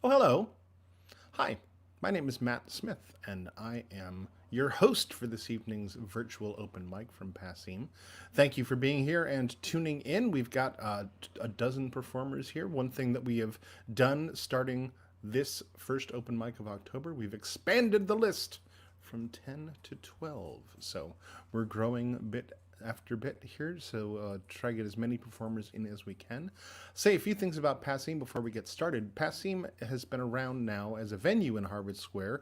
Oh, hello. Hi, my name is Matt Smith, and I am your host for this evening's virtual open mic from Passim. Thank you for being here and tuning in. We've got a dozen performers here. One thing that we have done starting this first open mic of October, we've expanded the list from 10 to 12. So we're growing bit after bit here, so try to get as many performers in as we can. Say a few things about Passim before we get started. Passim has been around now as a venue in Harvard Square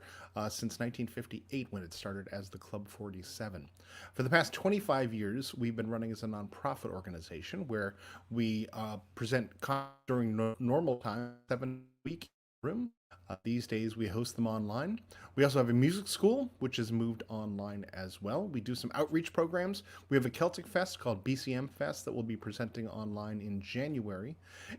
since 1958 when it started as the Club 47. For the past 25 years, we've been running as a nonprofit organization where we present during normal time, 7 week room. These days, we host them online. We also have a music school, which has moved online as well. We do some outreach programs. We have a Celtic Fest called BCM Fest that we'll be presenting online in January.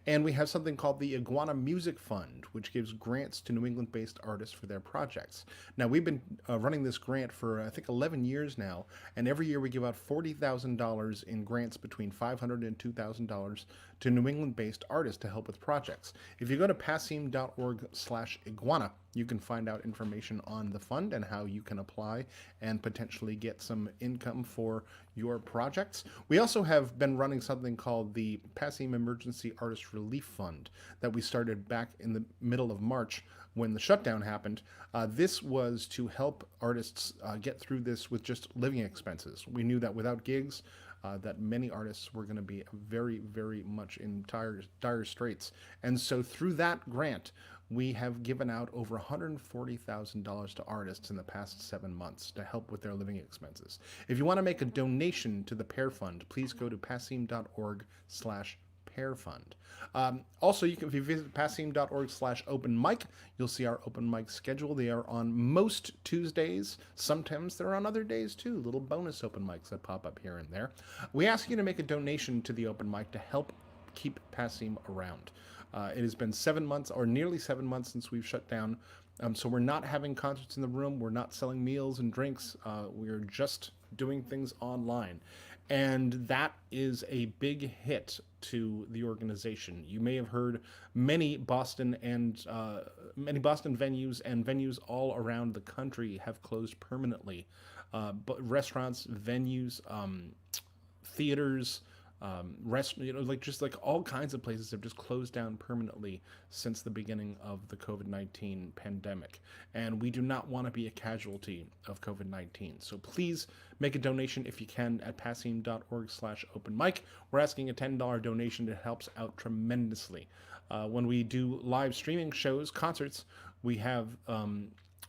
And we have something called the Iguana Music Fund, which gives grants to New England based artists for their projects. Now, we've been running this grant for, I think, 11 years now. And every year we give out $40,000 in grants between $500 and $2,000 to New England based artists to help with projects. If you go to passim.org/iguana, you can find out information on the fund and how you can apply and potentially get some income for your projects. We also have been running something called the Passim Emergency Artist Relief Fund that we started back in the middle of March when the shutdown happened. This was to help artists get through this with just living expenses. We knew that without gigs, that many artists were going to be very, very much in dire straits. And so through that grant, we have given out over $140,000 to artists in the past 7 months to help with their living expenses. If you want to make a donation to the Pear Fund, please go to passim.org/Pear Fund. Also, if you visit passim.org/open mic, you'll see our open mic schedule. They are on most Tuesdays. Sometimes they're on other days too, little bonus open mics that pop up here and there. We ask you to make a donation to the open mic to help keep Passim around. It has been 7 months, or nearly 7 months, since we've shut down. So we're not having concerts in the room. We're not selling meals and drinks. We're just doing things online. And that is a big hit to the organization. You may have heard many Boston venues and venues all around the country have closed permanently. But restaurants, venues, theaters, just like all kinds of places have just closed down permanently since the beginning of the COVID-19 pandemic. And we do not want to be a casualty of COVID-19. So please make a donation if you can at passim.org/open mic. We're asking a $10 donation. It helps out tremendously. When we do live streaming shows, concerts, we have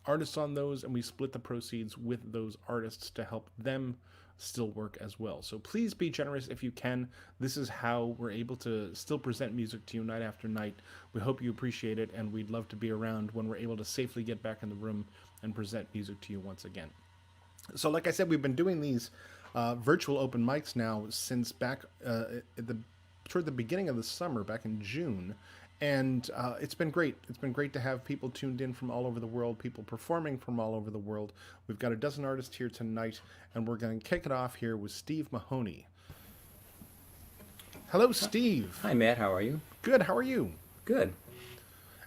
artists on those, and we split the proceeds with those artists to help them still work as well. So please be generous if you can. This is how we're able to still present music to you night after night. We hope you appreciate it, and we'd love to be around when we're able to safely get back in the room and present music to you once again. So, like I said, we've been doing these virtual open mics now since back toward the beginning of the summer, back in June, and it's been great. It's been great to have people tuned in from all over the world, people performing from all over the world. We've got a dozen artists here tonight, and we're going to kick it off here with Steve Mahoney. Hello, Steve. Hi, Matt. How are you? Good. How are you? Good.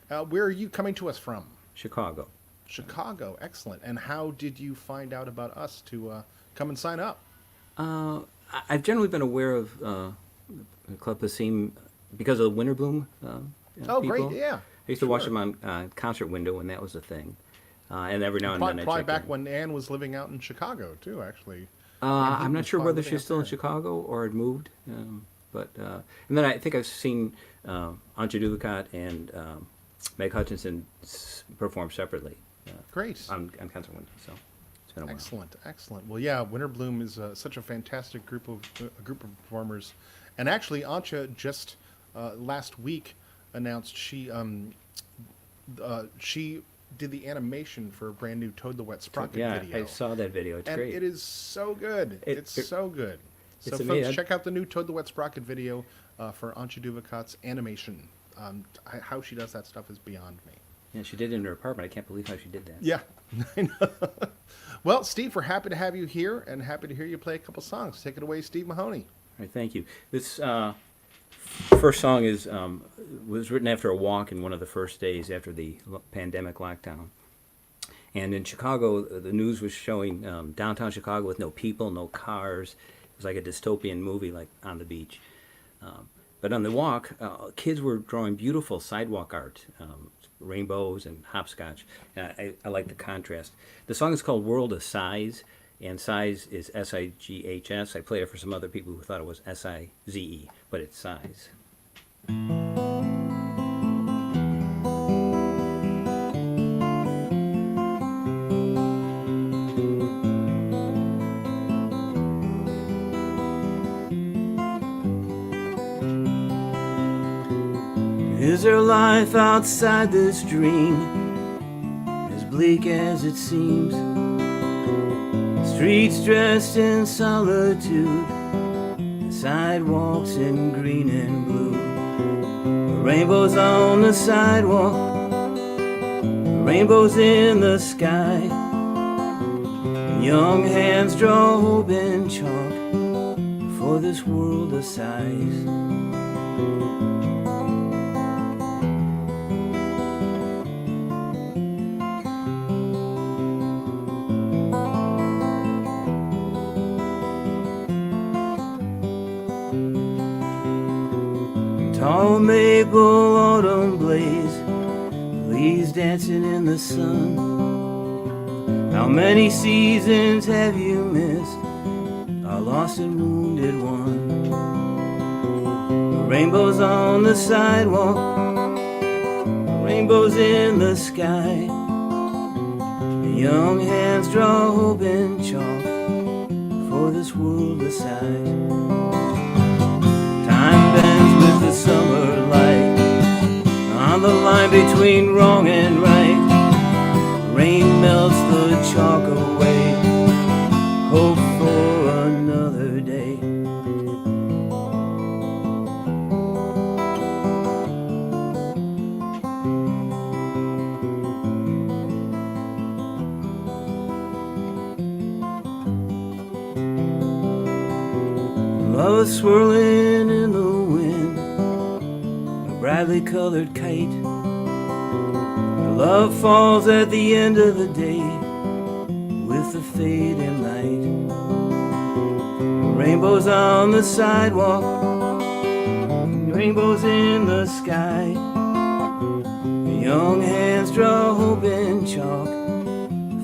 Where are you coming to us from? Chicago. Chicago. Excellent. And how did you find out about us to come and sign up? I've generally been aware of Club Passim because of the Winter Bloom Oh, people. great. Yeah. I used to watch them on Concert Window when that was a thing. And every now and then I Probably check back in. when Anne was living out in Chicago, too, actually. I'm not was sure probably whether living she's out still in there. Chicago or had moved. And then I think I've seen Antje Duvicott and Meg Hutchinson perform separately Great. on Concert Window. So it's been a while. Excellent. Excellent. Well, yeah, Winter Bloom is such a fantastic group of performers. And actually, Antje just last week announced she did the animation for a brand new Toad the Wet Sprocket Yeah, video. I saw that video. It's And great. it is so good. It's so good. So, it's folks, amazing. check out the new Toad the Wet Sprocket video for Antje Duvicott's animation. How she does that stuff is beyond me. Yeah, she did it in her apartment. I can't believe how she did that. Yeah. I know. Well, Steve, we're happy to have you here and happy to hear you play a couple songs. Take it away, Steve Mahoney. All right, thank you. This first song is was written after a walk in one of the first days after the pandemic lockdown. And in Chicago, the news was showing downtown Chicago with no people, no cars. It was like a dystopian movie, like on the beach. But on the walk, kids were drawing beautiful sidewalk art, rainbows and hopscotch. I like the contrast. The song is called World of Size, and size is S-I-G-H-S. I played it for some other people who thought it was S-I-Z-E, but it's size. Is there life outside this dream, as bleak as it seems? Streets dressed in solitude, sidewalks in green and blue. Rainbows on the sidewalk, rainbows in the sky. Young hands draw hope in chalk for this world of size. Tall maple autumn blaze, leaves dancing in the sun. How many seasons have you missed, our lost and wounded one? Rainbows on the sidewalk, rainbows in the sky. Young hands draw hope in chalk for this world of size. Time bends with the summer light on the line between wrong and right. Rain melts the chalk away, hope for another day. Love swirling in the wind, a brightly colored kite. Love falls at the end of the day with the fading light. Rainbows on the sidewalk, rainbows in the sky. Young hands draw hope in chalk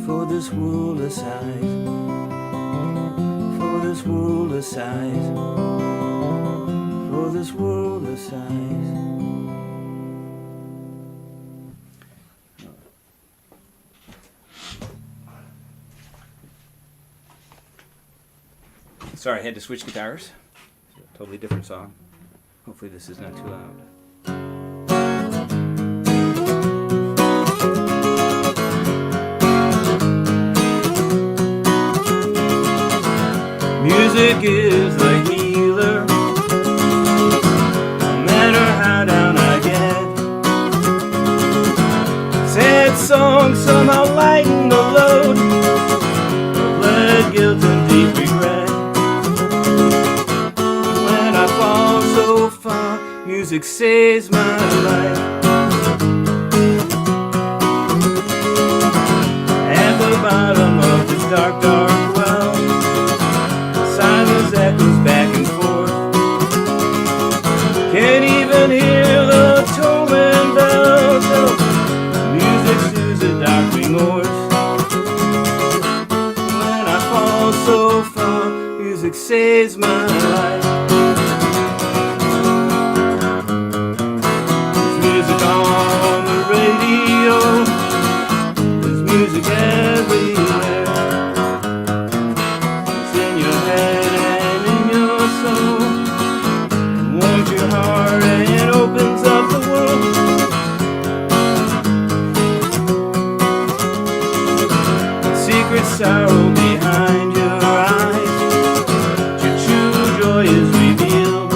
for this world of size. For this world of size, for this world of size. Sorry, I had to switch guitars. It's a totally different song. Hopefully this is not too loud. Music is the healer, no matter how down I get. Sad songs somehow lighten the load of lead, guilt, and deep regret. When I fall so far, music saves my life. At the bottom of this dark, dark well, silence echoes back and forth. Can't even hear the tolling bells. So music soothes the dark remorse. When I fall so far, music saves my life. There's music on the radio. There's music everywhere. It's in your head and in your soul. It warms your heart and opens up the world. Secret sorrow behind your eyes, your true joy is revealed.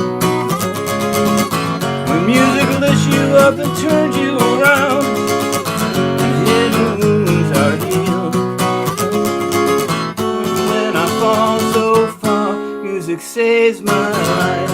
When music lifts you up and turns you around, and hidden wounds are healed. When I fall so far, music saves my life.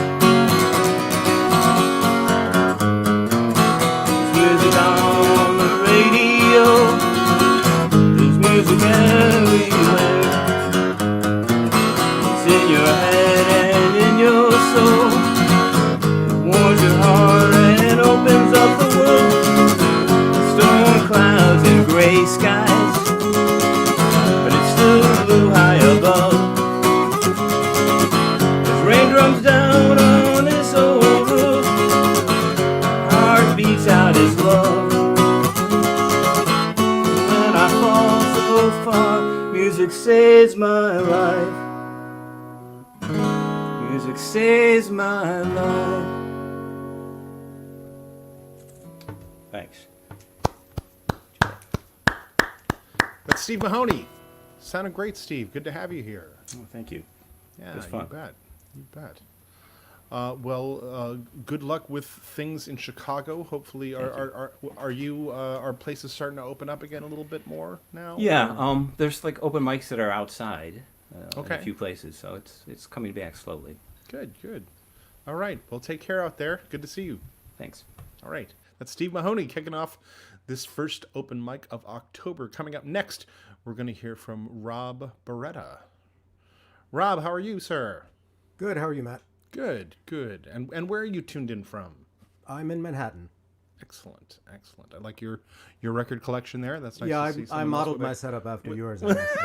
saves my life. Music saves my life. Thanks. That's Steve Mahoney. Sounded great, Steve. Good to have you here. Oh, thank you. Yeah, It was fun. you bet. You bet. Good luck with things in Chicago. Hopefully, are places starting to open up again a little bit more now? Yeah, Or- there's like open mics that are outside in Okay. a few places, so it's coming back slowly. Good, good. All right. Well, take care out there. Good to see you. Thanks. All right. That's Steve Mahoney kicking off this first open mic of October. Coming up next, we're going to hear from Rob Beretta. Rob, how are you, sir? Good. How are you, Matt? Good, good. And where are you tuned in from? I'm in Manhattan. Excellent, excellent. I like your record collection there. That's nice Yeah, to see. I someone else modeled with my a- setup after yours. I guess.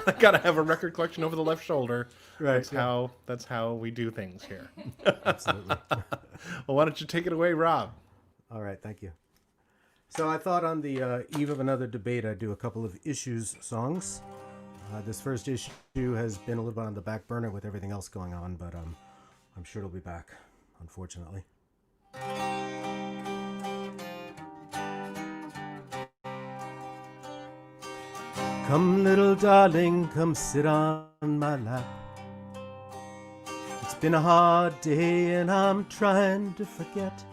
I gotta have a record collection over the left shoulder. Right, That's yeah. how we do things here. Absolutely. Well, why don't you take it away, Rob? All right. Thank you. So I thought on the eve of another debate, I'd do a couple of issues songs. This first issue has been a little bit on the back burner with everything else going on, but I'm sure it'll be back, unfortunately. Come, little darling, come sit on my lap. It's been a hard day and I'm trying to forget.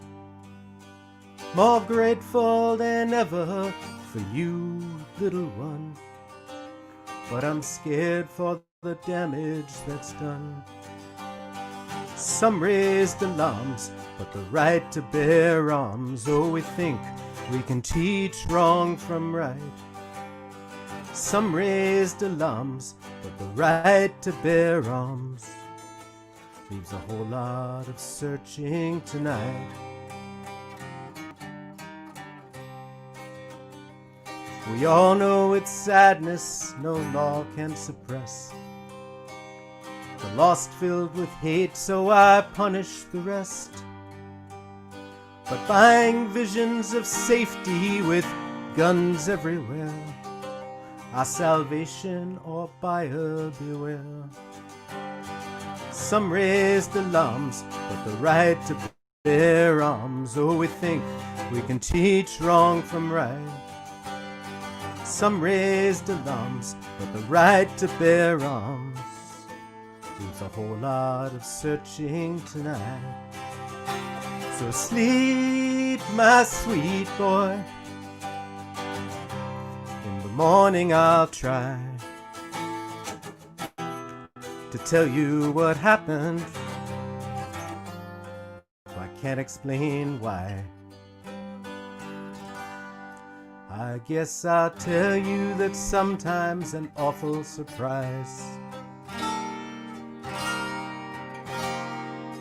More grateful than ever for you, little one. But I'm scared for the damage that's done. Some raised alarms, but the right to bear arms. Oh, we think we can teach wrong from right. Some raised alarms, but the right to bear arms leaves a whole lot of searching tonight. We all know it's sadness no law can suppress. The lost filled with hate, so I punish the rest. But buying visions of safety with guns everywhere, our salvation or buyer beware. Some raised alarms, but the right to bear arms. Oh, we think we can teach wrong from right. Some raised alarms, but the right to bear arms leaves a whole lot of searching tonight. So sleep, my sweet boy. In the morning I'll try to tell you what happened. I can't explain why. I guess I'll tell you that sometimes an awful surprise,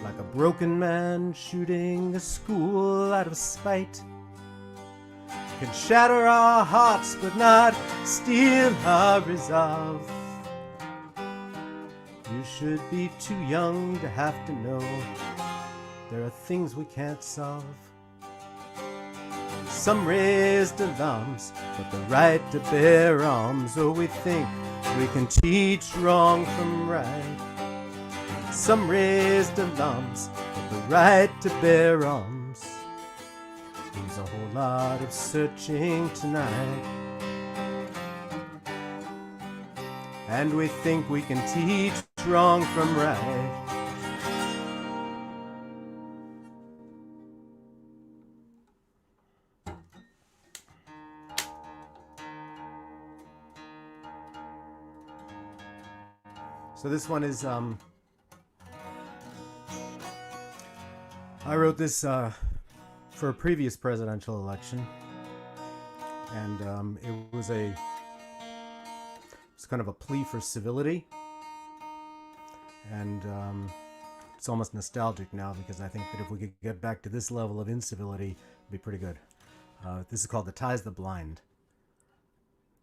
like a broken man shooting a school out of spite, can shatter our hearts but not steal our resolve. You should be too young to have to know there are things we can't solve. Some raised alarms, but the right to bear arms. Oh, we think we can teach wrong from right. Some raised alarms, but the right to bear arms leaves a whole lot of searching tonight. And we think we can teach wrong from right. So this one is, I wrote this for a previous presidential election, and it was kind of a plea for civility, and it's almost nostalgic now because I think that if we could get back to this level of incivility, it'd be pretty good. This is called The Ties the Blind.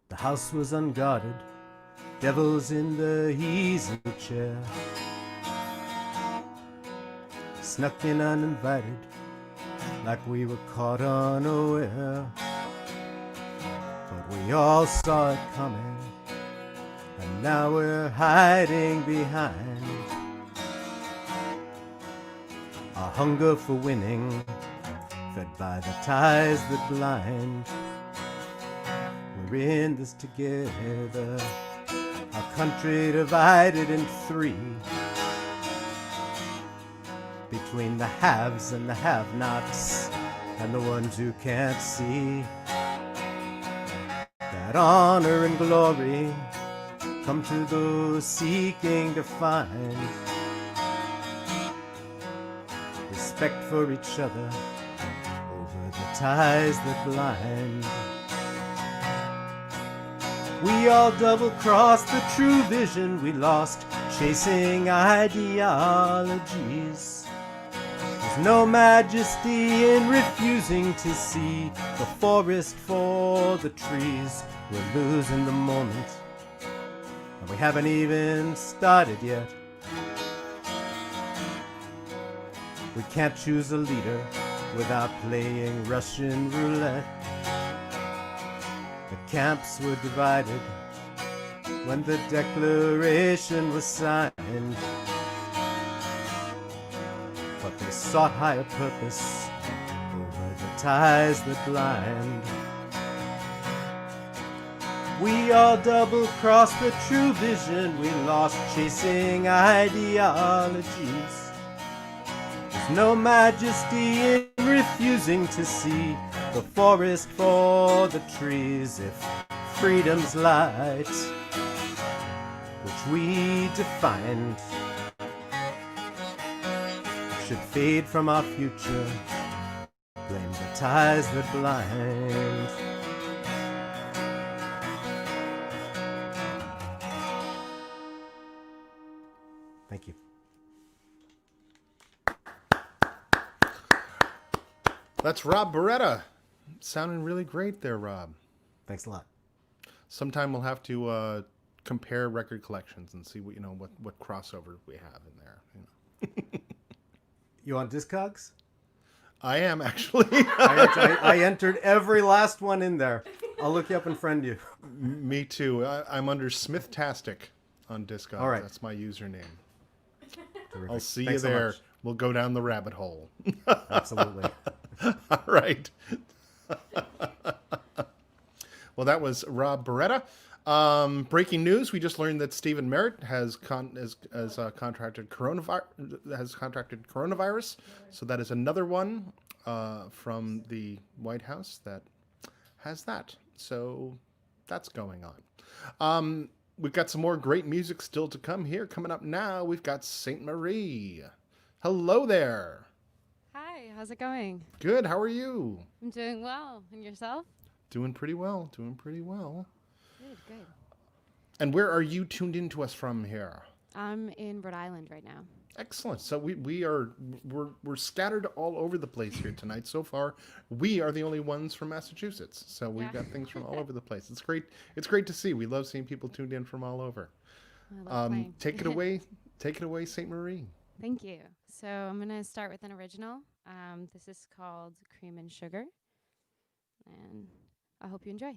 The house was unguarded. Devils in the easy chair, snuck in uninvited, like we were caught unaware. But we all saw it coming, and now we're hiding behind a hunger for winning, fed by the ties that blind. We're in this together, our country divided in three, between the haves and the have-nots, and the ones who can't see that honor and glory come to those seeking to find respect for each other over the ties that blind. We all double-crossed the true vision we lost, chasing ideologies. There's no majesty in refusing to see the forest for the trees. We're losing the moment, and we haven't even started yet. We can't choose a leader without playing Russian roulette. The camps were divided when the Declaration was signed, but they sought higher purpose over the ties that blind. We all double-crossed the true vision we lost, chasing ideologies. There's no majesty in refusing to see the forest for the trees. If freedom's light, which we defined, should fade from our future, blame the ties that blind. Thank you. That's Rob Beretta. Sounding really great there, Rob. Thanks a lot. Sometime we'll have to compare record collections and see what crossover we have in there. You on Discogs? I am actually. I entered every last one in there. I'll look you up and friend you. Me too. I'm under Smithtastic on Discogs. All right. That's my username. Terrific. I'll see Thanks you so there. much. We'll go down the rabbit hole. Absolutely. All right. Well, that was Rob Beretta. Breaking news: we just learned that Stephen Merritt has contracted coronavirus. So that is another one from the White House that has that. So that's going on. We've got some more great music still to come here. Coming up now, we've got Saint Marie. Hello there. Hi, how's it going? Good. How are you? I'm doing well. And yourself? Doing pretty well. Doing pretty well. Good, good. And where are you tuned in to us from here? I'm in Rhode Island right now. Excellent. So we're scattered all over the place here tonight. So far, we are the only ones from Massachusetts. So we've got things from all over the place. It's great. It's great to see. We love seeing people tuned in from all over. I love playing. Take it away. Take it away, Saint Marie. Thank you. So I'm going to start with an original. This is called Cream and Sugar. And I hope you enjoy.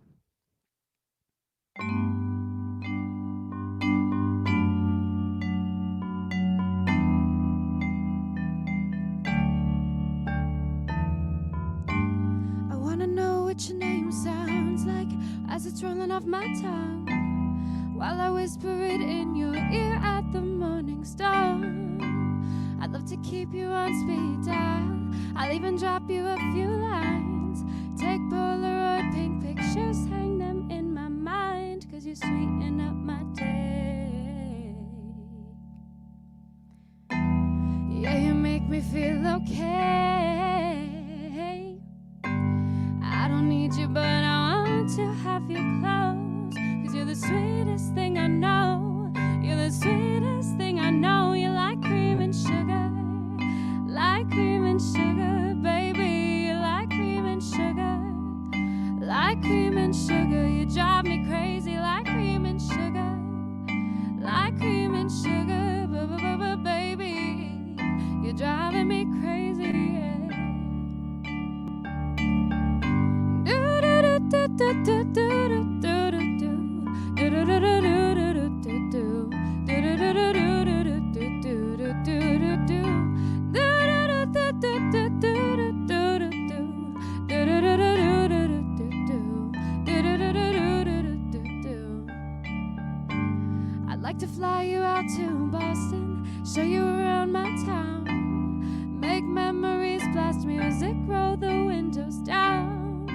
I wanna know what your name sounds like as it's rolling off my tongue, while I whisper it in your ear at the morning star. I'd love to keep you on speed dial. I'll even drop you a few lines. Take Polaroid pink pictures, hang them in my mind, 'cause you sweeten up my day. Yeah, you make me feel okay. I don't need you, but I want to have you close, 'cause you're the sweetest thing I know. You're the sweetest thing I know. You like cream and sugar, like cream and sugar, baby. You like cream and sugar, like cream and sugar. You drive me crazy like cream and sugar, like cream and sugar, baby. You're driving me crazy, yeah. Do do do do do do do do do do do do do do do. fast music, roll the windows down.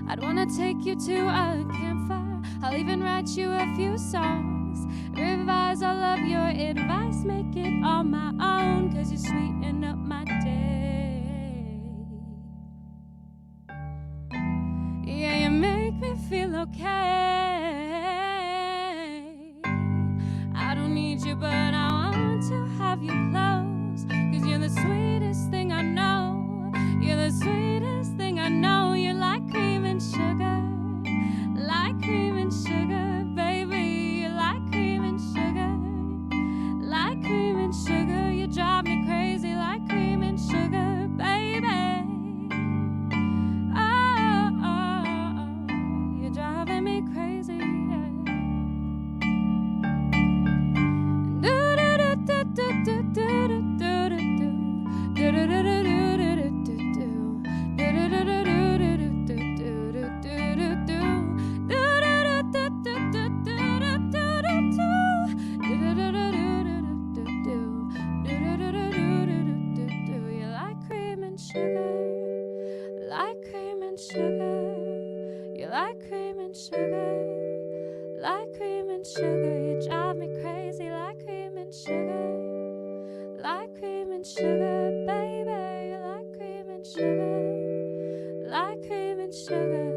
I'd wanna take you to a campfire. I'll even write you a few songs, revise all of your advice, make it all my own, 'cause you sweeten up my day. Yeah, you make me feel okay. I don't need you, but I want to have you close, 'cause you're the sweetest thing I know. You're the sweetest thing I know. You're like cream and sugar, like cream and sugar, baby. You're like cream and sugar, like cream and sugar. You drive me crazy like cream and sugar, baby. Oh, oh, oh, you're driving me crazy. Like cream and sugar, you like cream and sugar, like cream and sugar. You drive me crazy like cream and sugar, like cream and sugar, baby. You like cream and sugar, like cream and sugar.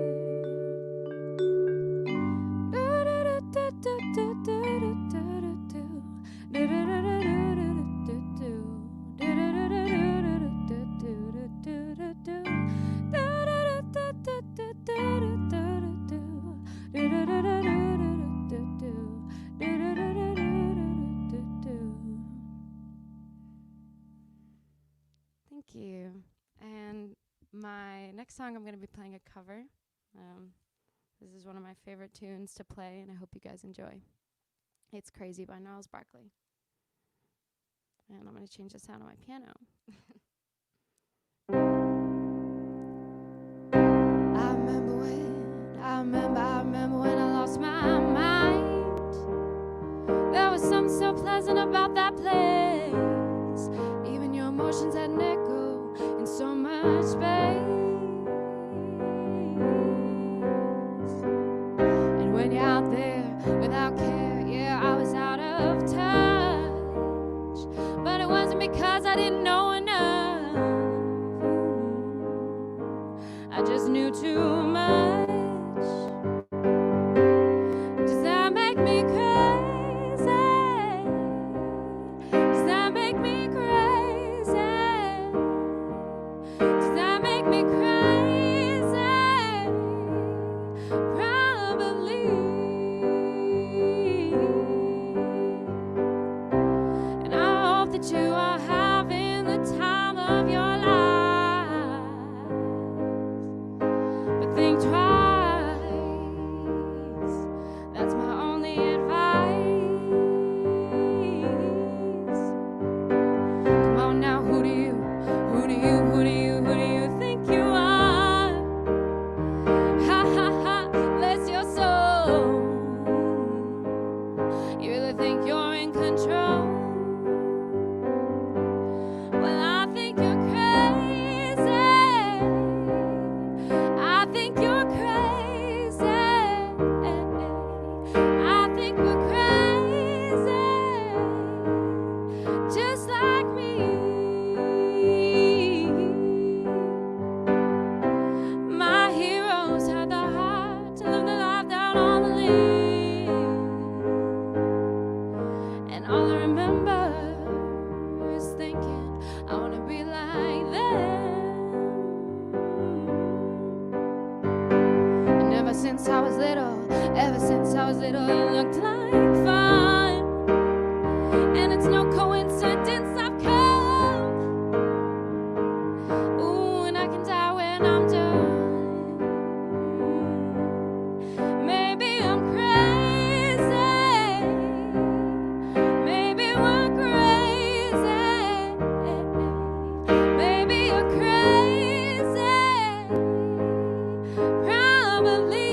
Thank you. And my next song, I'm going to be playing a cover. This is one of my favorite tunes to play, and I hope you guys enjoy. It's Crazy by Gnarls Barkley. And I'm going to change the sound of my piano. I remember when I lost my mind. There was something so pleasant about that place. Even your emotions had an echo in so much space. And when you're out there without care, yeah, I was out of touch. But it wasn't because I didn't know enough. I just knew too much. Does that make me crazy? Does that make me crazy? Does that make me crazy? Probably. And I hope that you are having the time of your life. But think twice. That's my only advice. Come on now, who do you think you are? Ha ha ha, bless your soul. You really think you're in control? Well, I think you're crazy. I think you're crazy. I think we're crazy, just like me. My heroes had the heart to live the life down on the limb. And all I remember is thinking, I want to be like them. And ever since I was little, it looked like fun. And it's no coincidence I've come. Ooh, and I can die when I'm done. Maybe I'm crazy. Maybe we're crazy. Maybe you're crazy. Probably.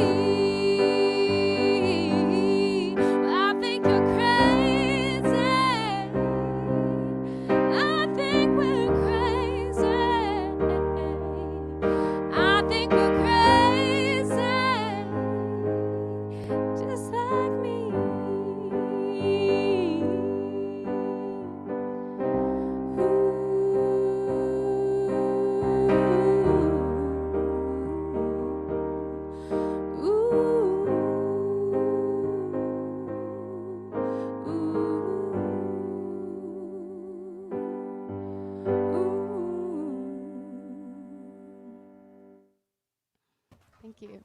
you.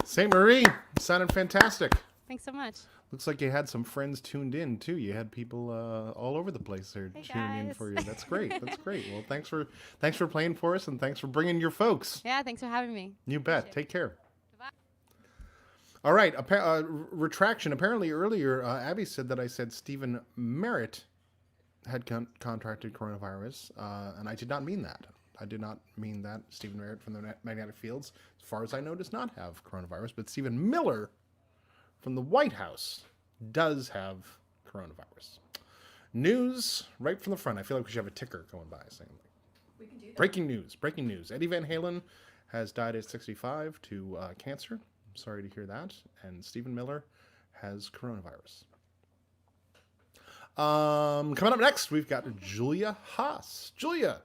St. Marie, sounded fantastic. Thanks so much. Looks like you had some friends tuned in too. You had people all over the place there Hey, tuning in guys. for you. That's great. That's great. Well, thanks for playing for us, and thanks for bringing your folks. Yeah, thanks for having me. You bet. Appreciate it. Take care. Bye. All right. Retraction. Apparently earlier, Abby said that I said Stephen Merritt had contracted coronavirus, and I did not mean that. I did not mean that. Stephen Merritt from the Magnetic Fields, as far as I know, does not have coronavirus, but Stephen Miller from the White House does have coronavirus. News right from the front. I feel like we should have a ticker going by saying, We can do that. breaking news. Eddie Van Halen has died at 65 to cancer. I'm sorry to hear that. And Stephen Miller has coronavirus. Coming up next, we've got Julia Haas. Julia,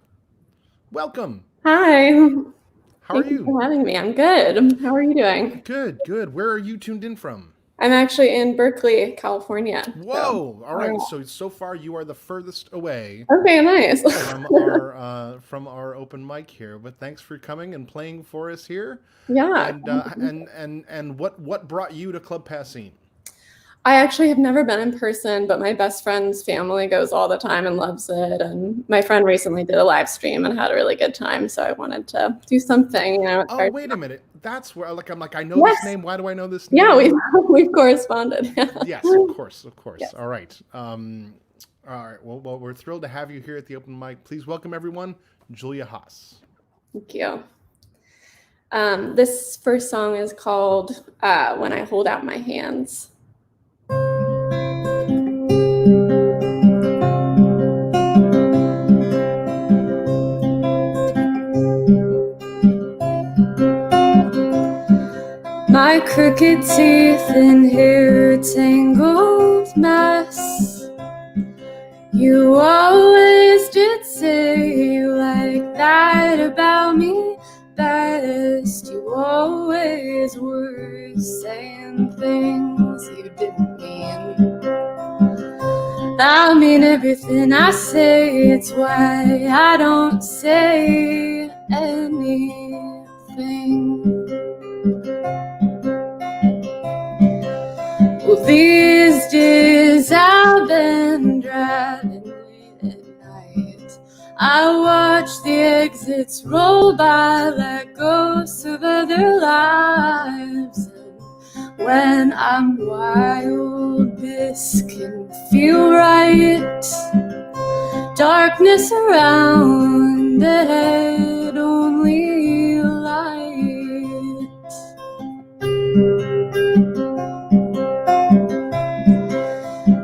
welcome. Hi. How are Thank you you? for having me. I'm good. How are you doing? Good. Where are you tuned in from? I'm actually in Berkeley, California. Whoa! All right. So far you are the furthest away Okay, nice. from our open mic here. But thanks for coming and playing for us here. Yeah. And what brought you to Club Passim? I actually have never been in person, but my best friend's family goes all the time and loves it. And my friend recently did a live stream and had a really good time. So I wanted to do something. You know, it's Oh, hard. wait a minute. That's where I'm like I know Yes. this name. Why do I know this name? Yeah, we've corresponded. Yes, of course. Yes. All right. All right. Well, we're thrilled to have you here at the open mic. Please welcome everyone, Julia Haas. Thank you. This first song is called When I Hold Out My Hands. My crooked teeth and hair tangled mess. You always did say you like that about me best. You always were saying things you didn't mean. I mean everything I say, it's why I don't say anything. Well, these days I've been driving late at night. I watch the exits roll by like ghosts of other lives. And when I'm wild, this can feel right. Darkness around the head, only light.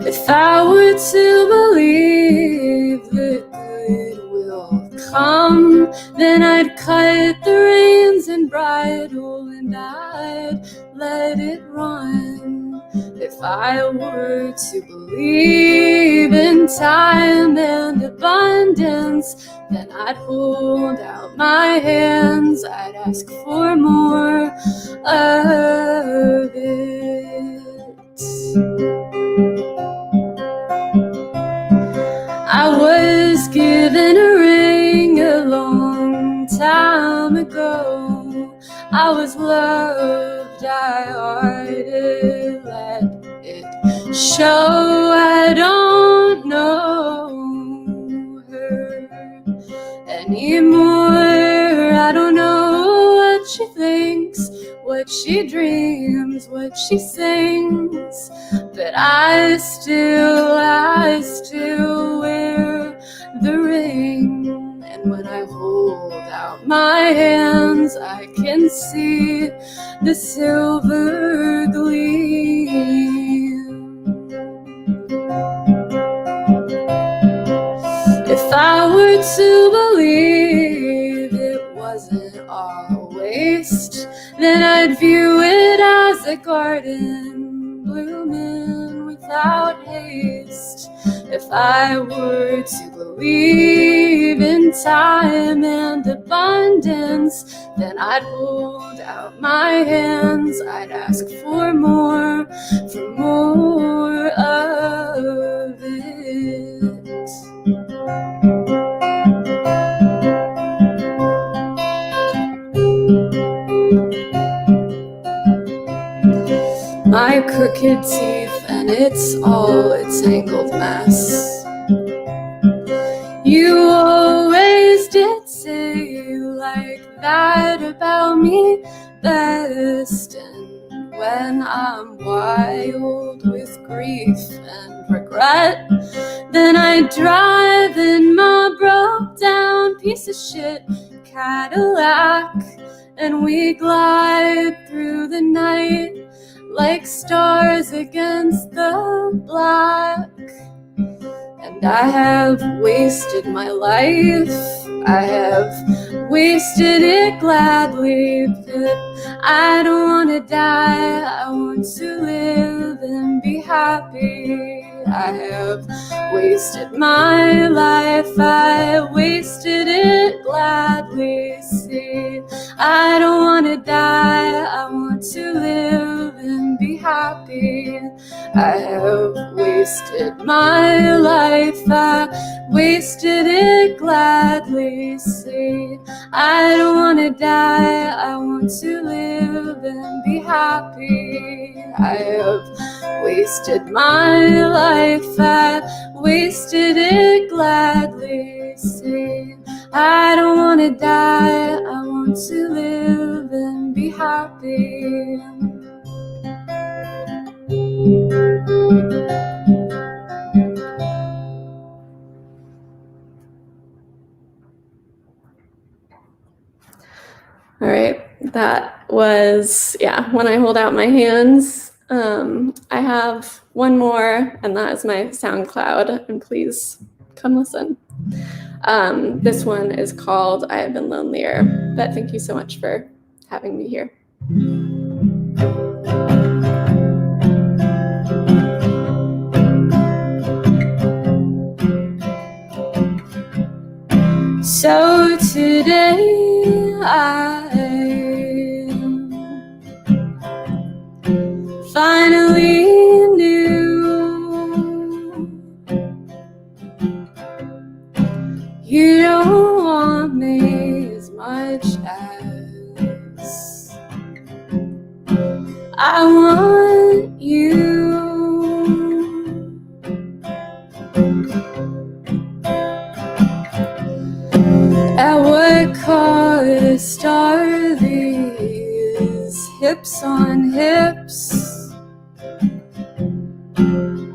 If I were to believe that good will come, then I'd cut the reins and bridle and I'd let it run. If I were to believe in time and abundance, then I'd hold out my hands, I'd ask for more of it. I was given a ring a long time ago. I was loved, I hearted, let it show. I don't know her anymore. I don't know what she thinks, what she dreams, what she sings, but I still wear the ring. And when I hold out my hands, I can see the silver gleam. If I were to believe it wasn't all a waste, then I'd view it as a garden blooming without haste. If I were to believe in time and abundance, then I'd hold out my hands, I'd ask for more of it. my crooked teeth, and it's all a tangled mess. You always did say like that about me best, and when I'm wild with grief and regret, then I drive in my broke down piece of shit Cadillac, and we glide through the night like stars against the black. And I have wasted my life, I have wasted it gladly, but I don't want to die, I want to live and be happy. I have wasted my life, I wasted it gladly. See, I don't want to die, I want to live and be happy. I have wasted my life, I wasted it gladly. See, I don't want to die, I want to live and be happy. I have wasted my life, I wasted it gladly. See, I don't want to die, I want to live and be happy. All right, that was, When I Hold Out My Hands. I have one more, and that is my SoundCloud, and please come listen. This one is called I Have Been Lonelier, but thank you so much for having me here. So today I finally knew you don't want me as much as I want you. At what cost are these hips on hips?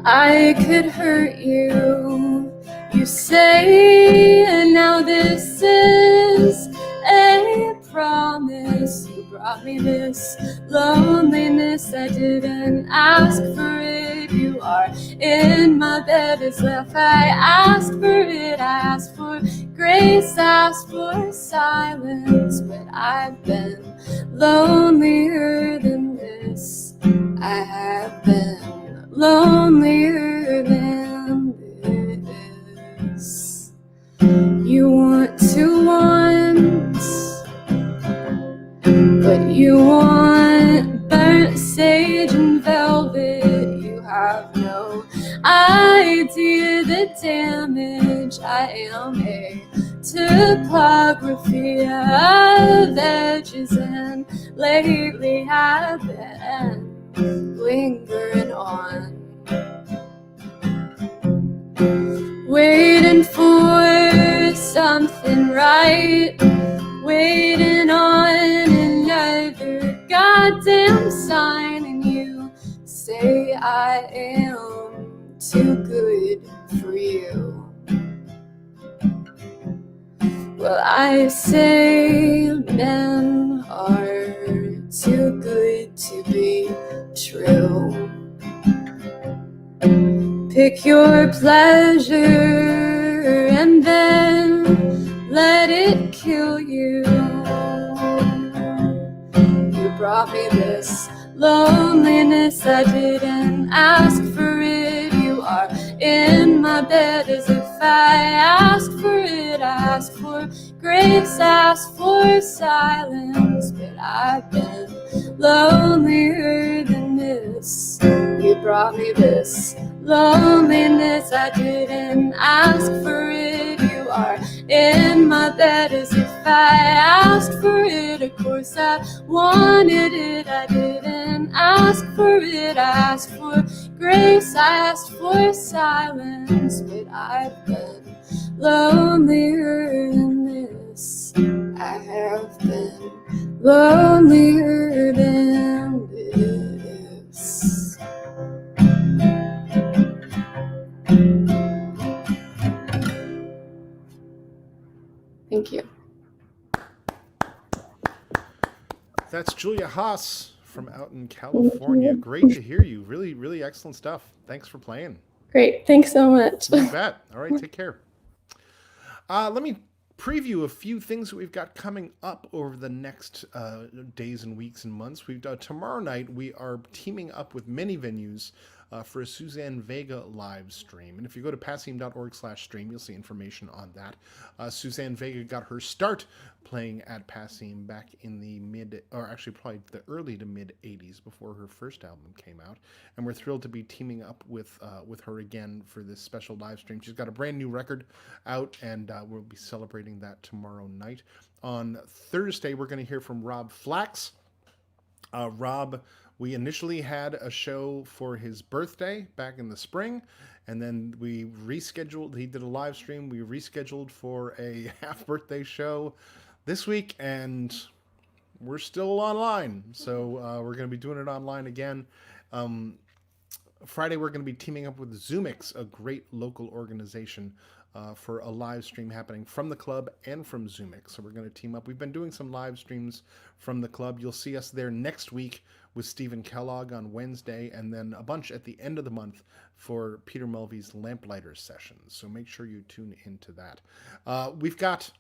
I could hurt you, you say, and now this is a promise. You brought me this loneliness, I didn't ask for it. You are in my bed as if I asked for it. I asked for grace, asked for silence, but I've been lonelier than this. I have been lonelier than this. You want to want, but you want burnt sage and velvet. You have no idea the damage. I am a topography of edges, and lately I've been lingering on, waiting for something right, waiting on another goddamn sign, and you say I am too good for you. Well, I say men are too good to be true. Pick your pleasure and then let it kill you. You brought me this loneliness, I didn't ask for it. You are in my bed as if I asked for it. I asked for grace, asked for silence, but I've been lonelier than this. You brought me this loneliness, I didn't ask for it. You are in my bed as if I asked for it, of course I wanted it. I didn't ask for it, I asked for grace, I asked for silence. But I've been lonelier than this. I have been lonelier than this. Thank you. That's Julia Haas from out in California. Great to hear you. Really, really excellent stuff. Thanks for playing. Great. Thanks so much. You bet. All right, take care. Let me preview a few things that we've got coming up over the next days and weeks and months. We've tomorrow night we are teaming up with many venues for a Suzanne Vega live stream. And if you go to passim.org/stream, you'll see information on that. Suzanne Vega got her start playing at Passim back in the probably the early to mid 80s before her first album came out. And we're thrilled to be teaming up with her again for this special live stream. She's got a brand new record out, and we'll be celebrating that tomorrow night. On Thursday, we're going to hear from Rob Flax. Rob, we initially had a show for his birthday back in the spring, and then we rescheduled. He did a live stream. We rescheduled for a half birthday show this week, and we're still online. So we're going to be doing it online again. Friday, we're going to be teaming up with Zoomix, a great local organization, for a live stream happening from the club and from Zoomix. So we're going to team up. We've been doing some live streams from the club. You'll see us there next week with Stephen Kellogg on Wednesday, and then a bunch at the end of the month for Peter Mulvey's Lamplighters sessions. So make sure you tune into that. We've got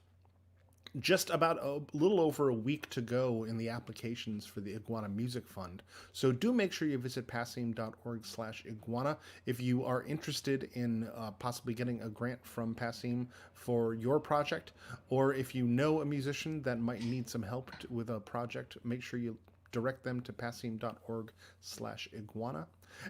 just about a little over a week to go in the applications for the Iguana Music Fund. So do make sure you visit passim.org/iguana if you are interested in possibly getting a grant from Passim for your project, or if you know a musician that might need some help with a project, make sure you direct them to passim.org/iguana.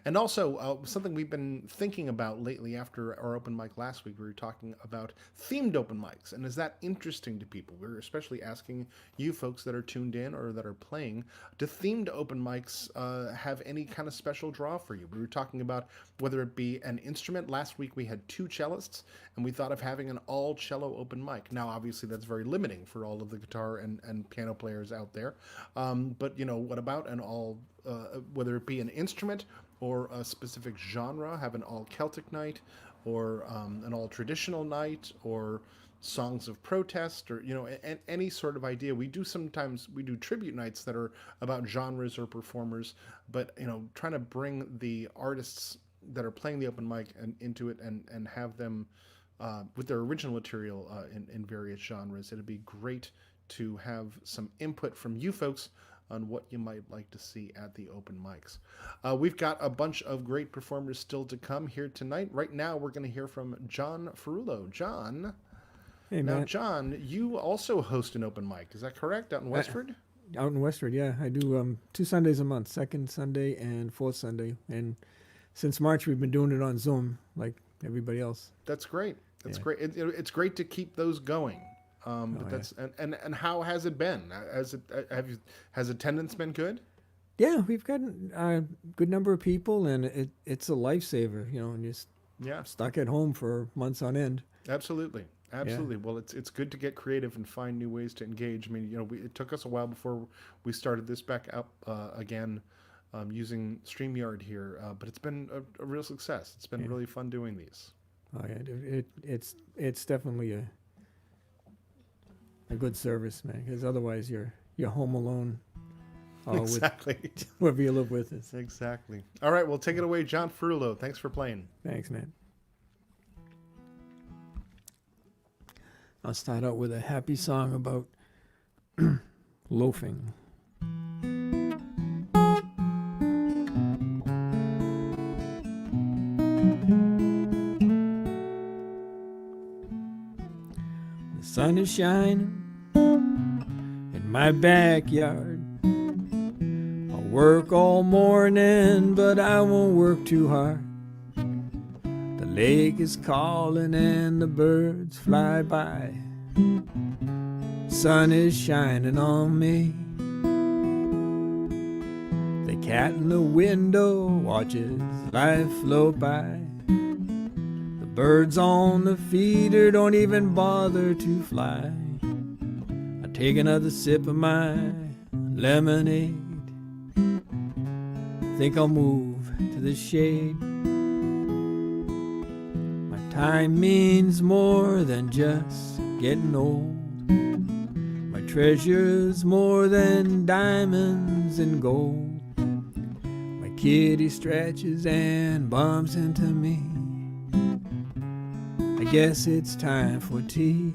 And also, something we've been thinking about lately after our open mic last week, we were talking about themed open mics. And is that interesting to people? We're especially asking you folks that are tuned in or that are playing, do themed open mics have any kind of special draw for you? We were talking about whether it be an instrument. Last week we had 2 cellists, and we thought of having an all cello open mic. Now, obviously, that's very limiting for all of the guitar and piano players out there. But, what about an all, whether it be an instrument or a specific genre, have an all Celtic night, or an all traditional night, or songs of protest, or any sort of idea. We do tribute nights that are about genres or performers, but trying to bring the artists that are playing the open mic into it and have them with their original material in various genres. It'd be great to have some input from you folks on what you might like to see at the open mics. We've got a bunch of great performers still to come here tonight. Right now, we're going to hear from John Ferrulo. John. Hey, now, Matt. John, you also host an open mic. Is that correct? Out in Westford? Out in Westford, yeah. I do 2 Sundays a month, second Sunday and fourth Sunday. And since March, we've been doing it on Zoom like everybody else. That's great. That's Yeah. great. It's great to keep those going. But that's and how has it been? Has attendance been good? Yeah, we've got a good number of people, and it's a lifesaver, and you're stuck at home for months on end. Absolutely. Well, it's good to get creative and find new ways to engage. I mean, it took us a while before we started this back up again using StreamYard here, but it's been a real success. It's been really fun doing these. Oh yeah, it's definitely a good service, man. Because otherwise, you're home alone. Exactly. With whoever you live with. Exactly. All right, well, take it away, John Ferrulo. Thanks for playing. Thanks, man. I'll start out with a happy song about loafing. The sun is shining in my backyard. I'll work all morning, but I won't work too hard. The lake is calling and the birds fly by. sun is shining on me. The cat in the window watches life float by. The birds on the feeder don't even bother to fly. I take another sip of my lemonade. Think I'll move to the shade. My time means more than just getting old. My treasure's more than diamonds and gold. My kitty stretches and bumps into me. I guess it's time for tea.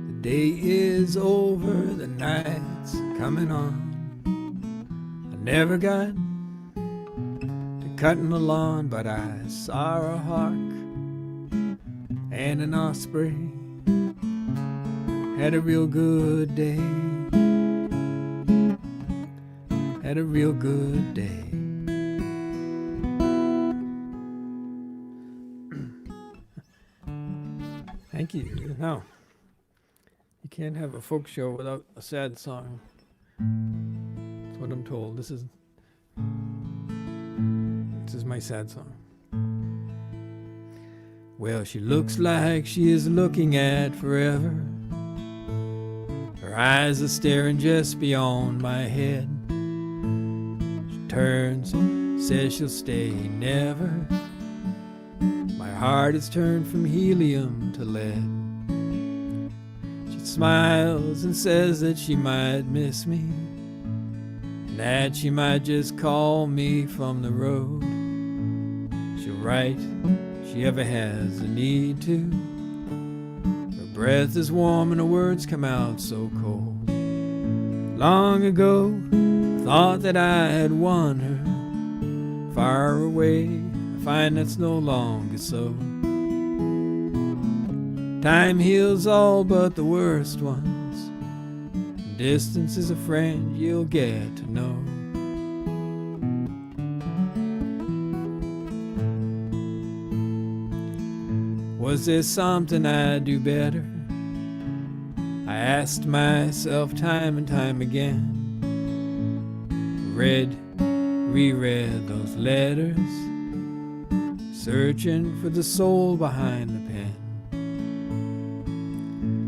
The day is over, the night's coming on. I never got to cutting the lawn, but I saw a hawk and an osprey. Had a real good day. Had a real good day. Thank you. Now, you can't have a folk show without a sad song. That's what I'm told. This is my sad song. Well, she looks like she is looking at forever. Her eyes are staring just beyond my head. She turns, says she'll stay never. My heart is turned from helium to lead. She smiles and says that she might miss me, and that she might just call me from the road. She'll write if she ever has a need to. Her breath is warm and her words come out so cold. Long ago, I thought that I had won her. Far away, I find that's no longer so. Time heals all but the worst ones. Distance is a friend you'll get to know. Was there something I'd do better? I asked myself time and time again. Reread those letters, searching for the soul behind the pen.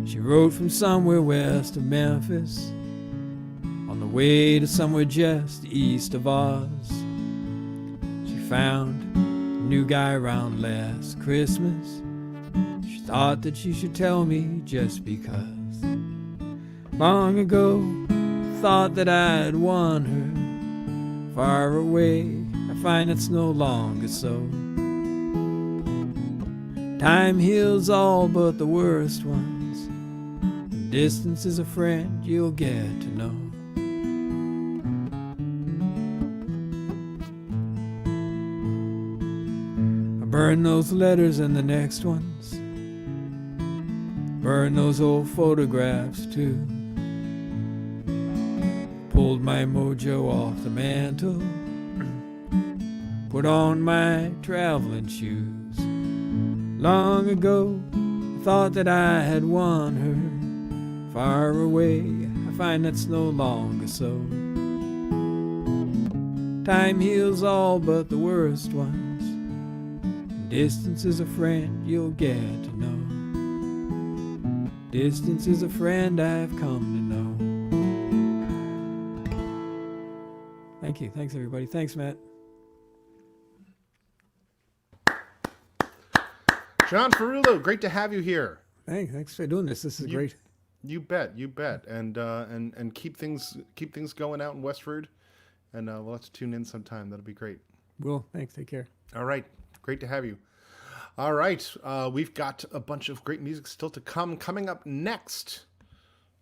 She wrote from somewhere west of Memphis, on the way to somewhere just east of Oz. She found a new guy around last Christmas. She thought that she should tell me just because. Long ago, I thought that I'd won her. Far away, I find it's no longer so. Time heals all but the worst ones. And distance is a friend you'll get to know. I burn those letters and the next ones. Burn those old photographs too. Pulled my mojo off the mantle, put on my traveling shoes. Long ago, I thought that I had won her. Far away, I find that's no longer so. Time heals all but the worst ones. Distance is a friend you'll get to know. Distance is a friend I've come to know. Thank you. Thanks, everybody. Thanks, Matt. John Ferrulo, great to have you here. Thanks for doing this. This is great. You bet, and keep things going out in Westford, and we'll have to tune in sometime. That'll be great. Well, thanks. Take care. All right, great to have you. All right, we've got a bunch of great music still to come. Coming up next,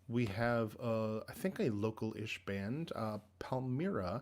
we have I think a local-ish band, Palmyra,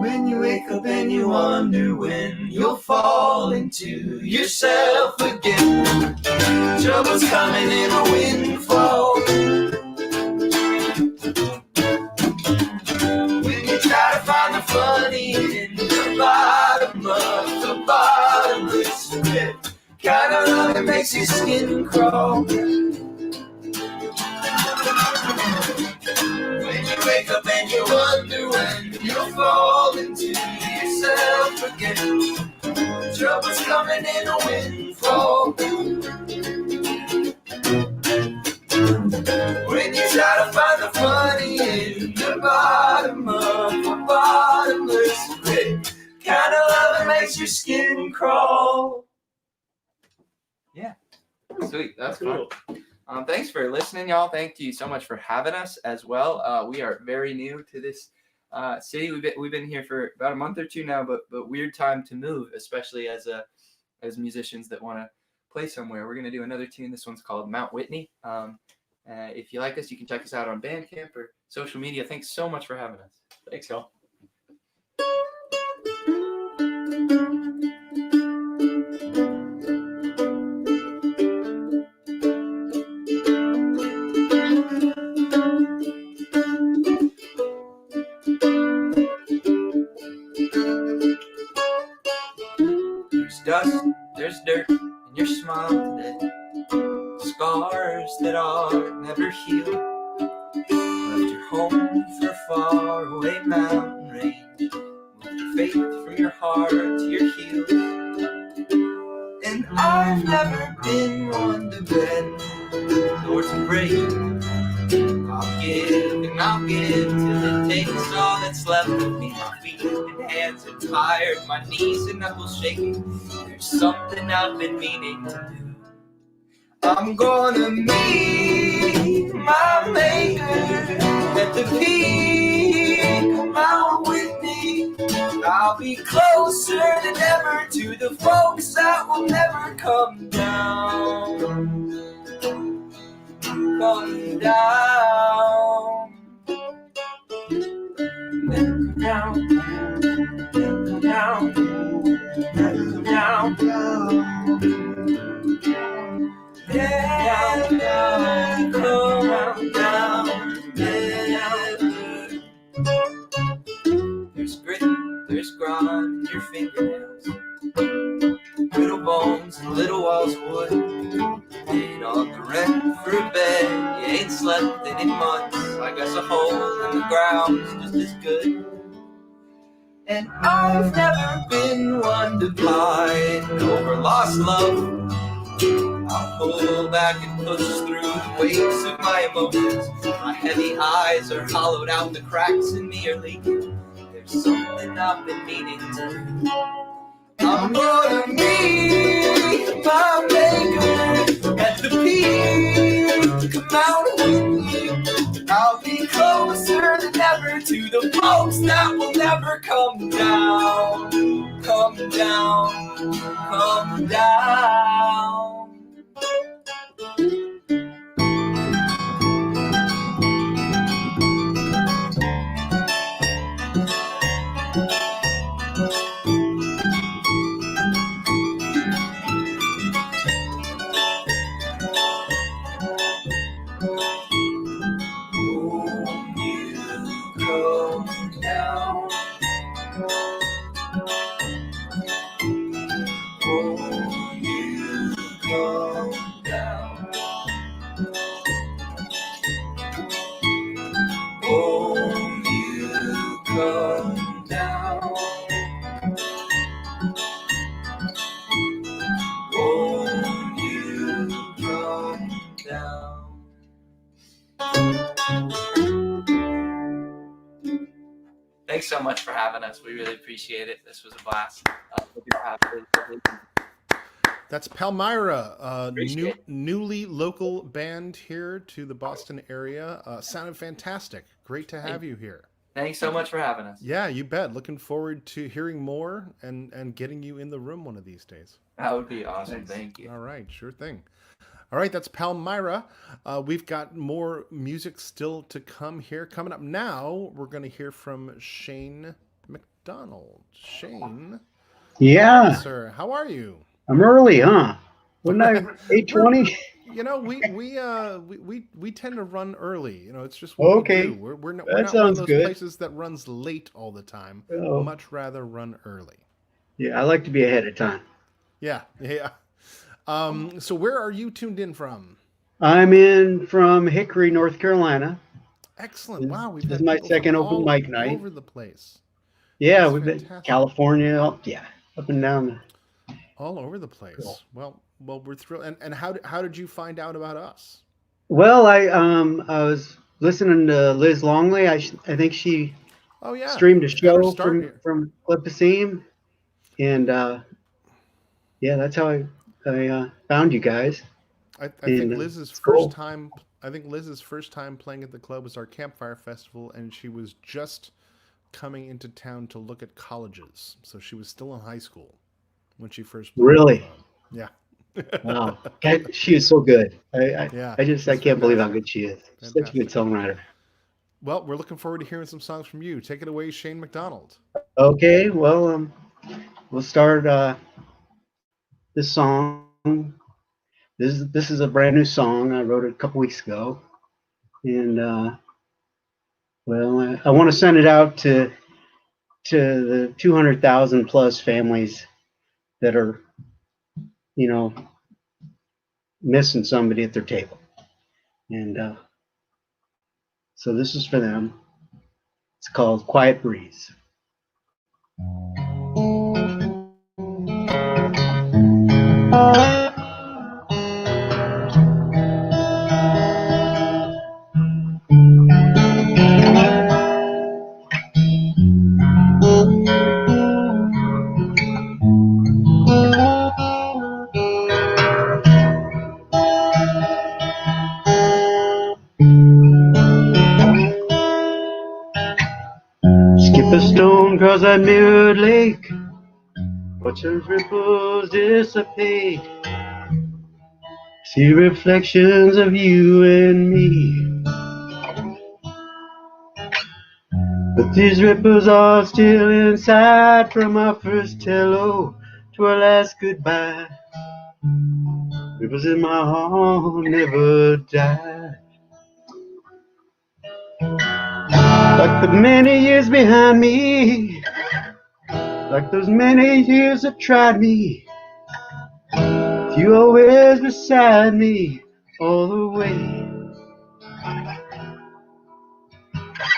When you wake up and you wonder when you'll fall into yourself again, trouble's coming in a windfall. When you try to find the funny in the bottom of the bottomless pit, kind of love that makes your skin crawl. When you wake up and you wonder when you'll fall into yourself again, trouble's coming in a windfall. When you try to find the funny in the bottom of the bottomless pit, kind of love that makes your skin crawl. Yeah, sweet. That's cool. Thanks for listening, y'all. Thank you so much for having us as well. We are very new to this city. We've been here for about a month or two now, but weird time to move, especially as musicians that want to play somewhere. We're gonna do another tune. This one's called Mount Whitney. If you like us, you can check us out on Bandcamp or social media. Thanks so much for having us. Thanks, y'all. There's dust, there's dirt, and your smile today. Scars that are never healed. Left your home for a far away mountain range. Moved your faith from your heart to your heels. And I've never been one to bend or to break. I'll give and I'll give till it takes all that's left of me. My feet and hands are tired, my knees and knuckles shaking. There's something I've been meaning to do. I'm gonna meet my maker at the peak of Mount Whitney. I'll be closer than ever to the folks that will never come down. Come down. Then come down. Then come down. Then come down. Down, down, come down, down. There's grit, there's grime in your fingernails. Little bones and little walls of wood. Ain't on the rent for a bed. You ain't slept in months. I guess a hole in the ground's just as good. And I've never been one to pine over lost love. I'll pull back and push through the waves of my emotions. My heavy eyes are hollowed out, the cracks in me are leaking. There's something I've been meaning to do. I'm gonna meet my maker at the peak of Mount Whitney. I'll be closer than ever to the folks that will never come down. Come down, come down. Thanks so much for having us. We really appreciate it. This was a blast. That's Palmyra, newly local band here to the Boston area. Sounded fantastic. Great to have you here. Thanks so much for having us. Yeah, you bet. Looking forward to hearing more and getting you in the room one of these days. That would be awesome. Thank you. All right, sure thing. All right, that's Palmyra. We've got more music still to come here. Coming up now, we're going to hear from Shane McDonald. Shane. Yeah. Sir, how are you? I'm early, huh? Wouldn't I 8:20? You know, we tend to run early. You know, it's just what Okay. we do. We're not That one sounds of those good. places that runs late all the time. Oh. Much rather run early. Yeah, I like to be ahead of time. Yeah. So where are you tuned in from? I'm in from Hickory, North Carolina. Excellent. Wow, we've This had is my people from second open all mic night. over the place. Yeah, That's we've been fantastic. California, up and down. All over the place. Cool. Well, we're thrilled. And how did you find out about us? Well, I was listening to Liz Longley. I think she Oh yeah, streamed a got her show start here. from Passim, and yeah, that's how I found you guys. I think And, Liz's it's cool. first time. I think Liz's first time playing at the club was our campfire festival, and she was just coming into town to look at colleges. So she was still in high school when she first played Really? at the club. Yeah. Wow, she is so good. Yeah, I she's can't believe how fantastic. good she is. Such a good Fantastic. songwriter. Well, we're looking forward to hearing some songs from you. Take it away, Shane McDonald. Okay, well, we'll start this song. This is a brand new song. I wrote it a couple weeks ago, and well, I want to send it out to the 200,000 plus families that are, you know, missing somebody at their table, and so this is for them. It's called "Quiet Breeze." Skip a stone across that mirrored lake. Watch those ripples dissipate. See reflections of you and me. But these ripples are still inside from our first hello to our last goodbye. Ripples in my heart never die. Like the many years behind me, like those many years that tried me. You always beside me all the way.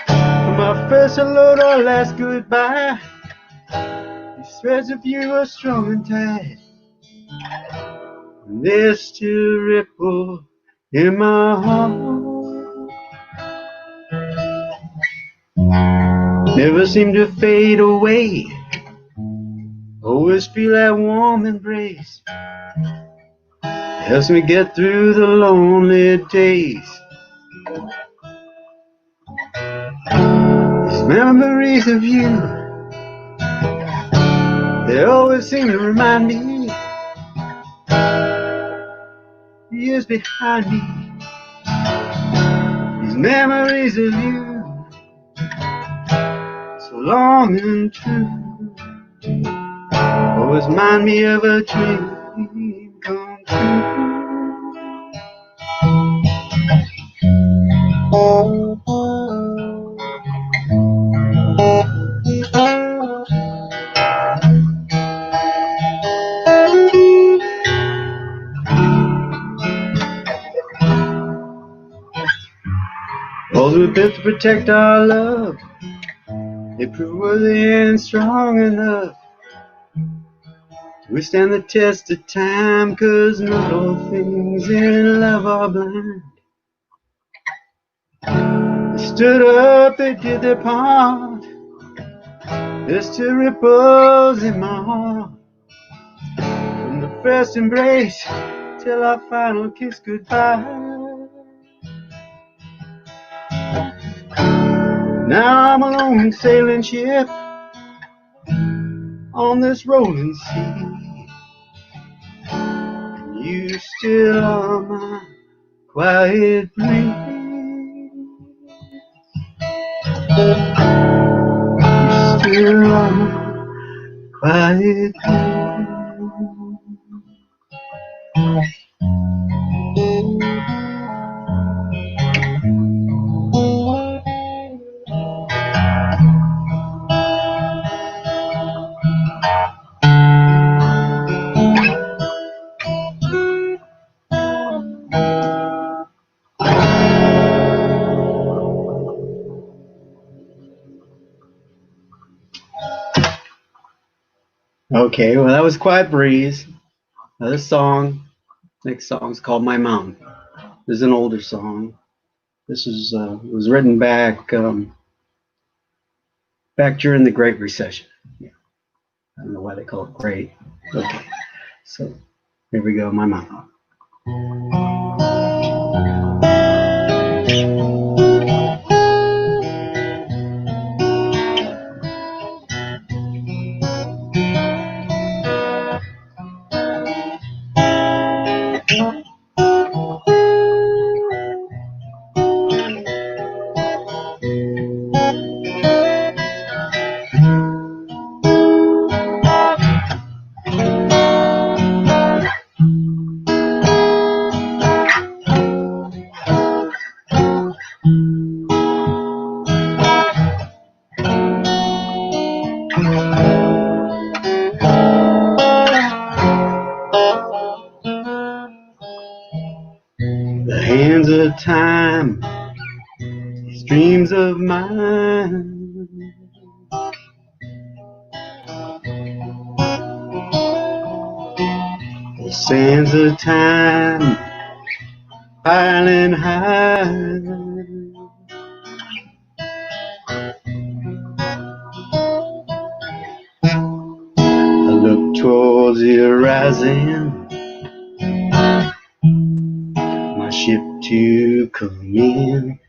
From our first hello to our last goodbye, these threads of you are strong and tight. And there's still ripple in my heart. Never seem to fade away. Always feel that warm embrace. Helps me get through the lonely days. These memories of you, they always seem to remind me. Years behind me. These memories of you, so long and true, always remind me of a dream come true. Walls were built to protect our love. They prove worthy and strong enough to withstand the test of time, 'cause not all things in love are blind. They stood up, they did their part. There's still ripples in my heart. From the first embrace till our final kiss goodbye. Now I'm a lone sailing ship on this rolling sea. And you still are my quiet breeze. You still are my quiet breeze. Okay, well, that was Quiet Breeze. Now this song, next song is called My Mountain. This is an older song. This is was written back back during the Great Recession. Yeah. I don't know why they call it great. Okay, so here we go, My Mountain. of time, these dreams of mine. The sands of time piling high. I look towards the horizon, my ship to come in.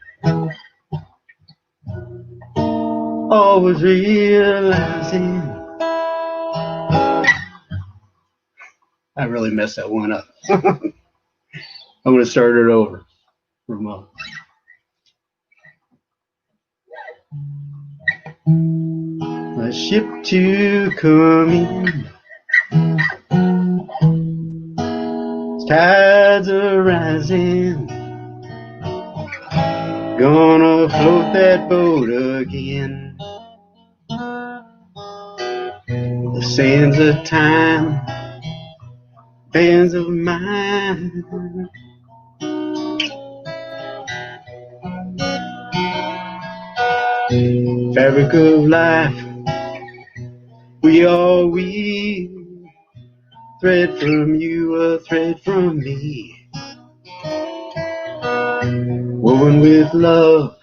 Always realizing. I really messed that one up. I'm going to start it over from my ship to come in. Tides are rising, gonna float that boat again. The sands of time, bands of mine. Fabric of life, we all weave. Thread from you, a thread from me. Woven with love,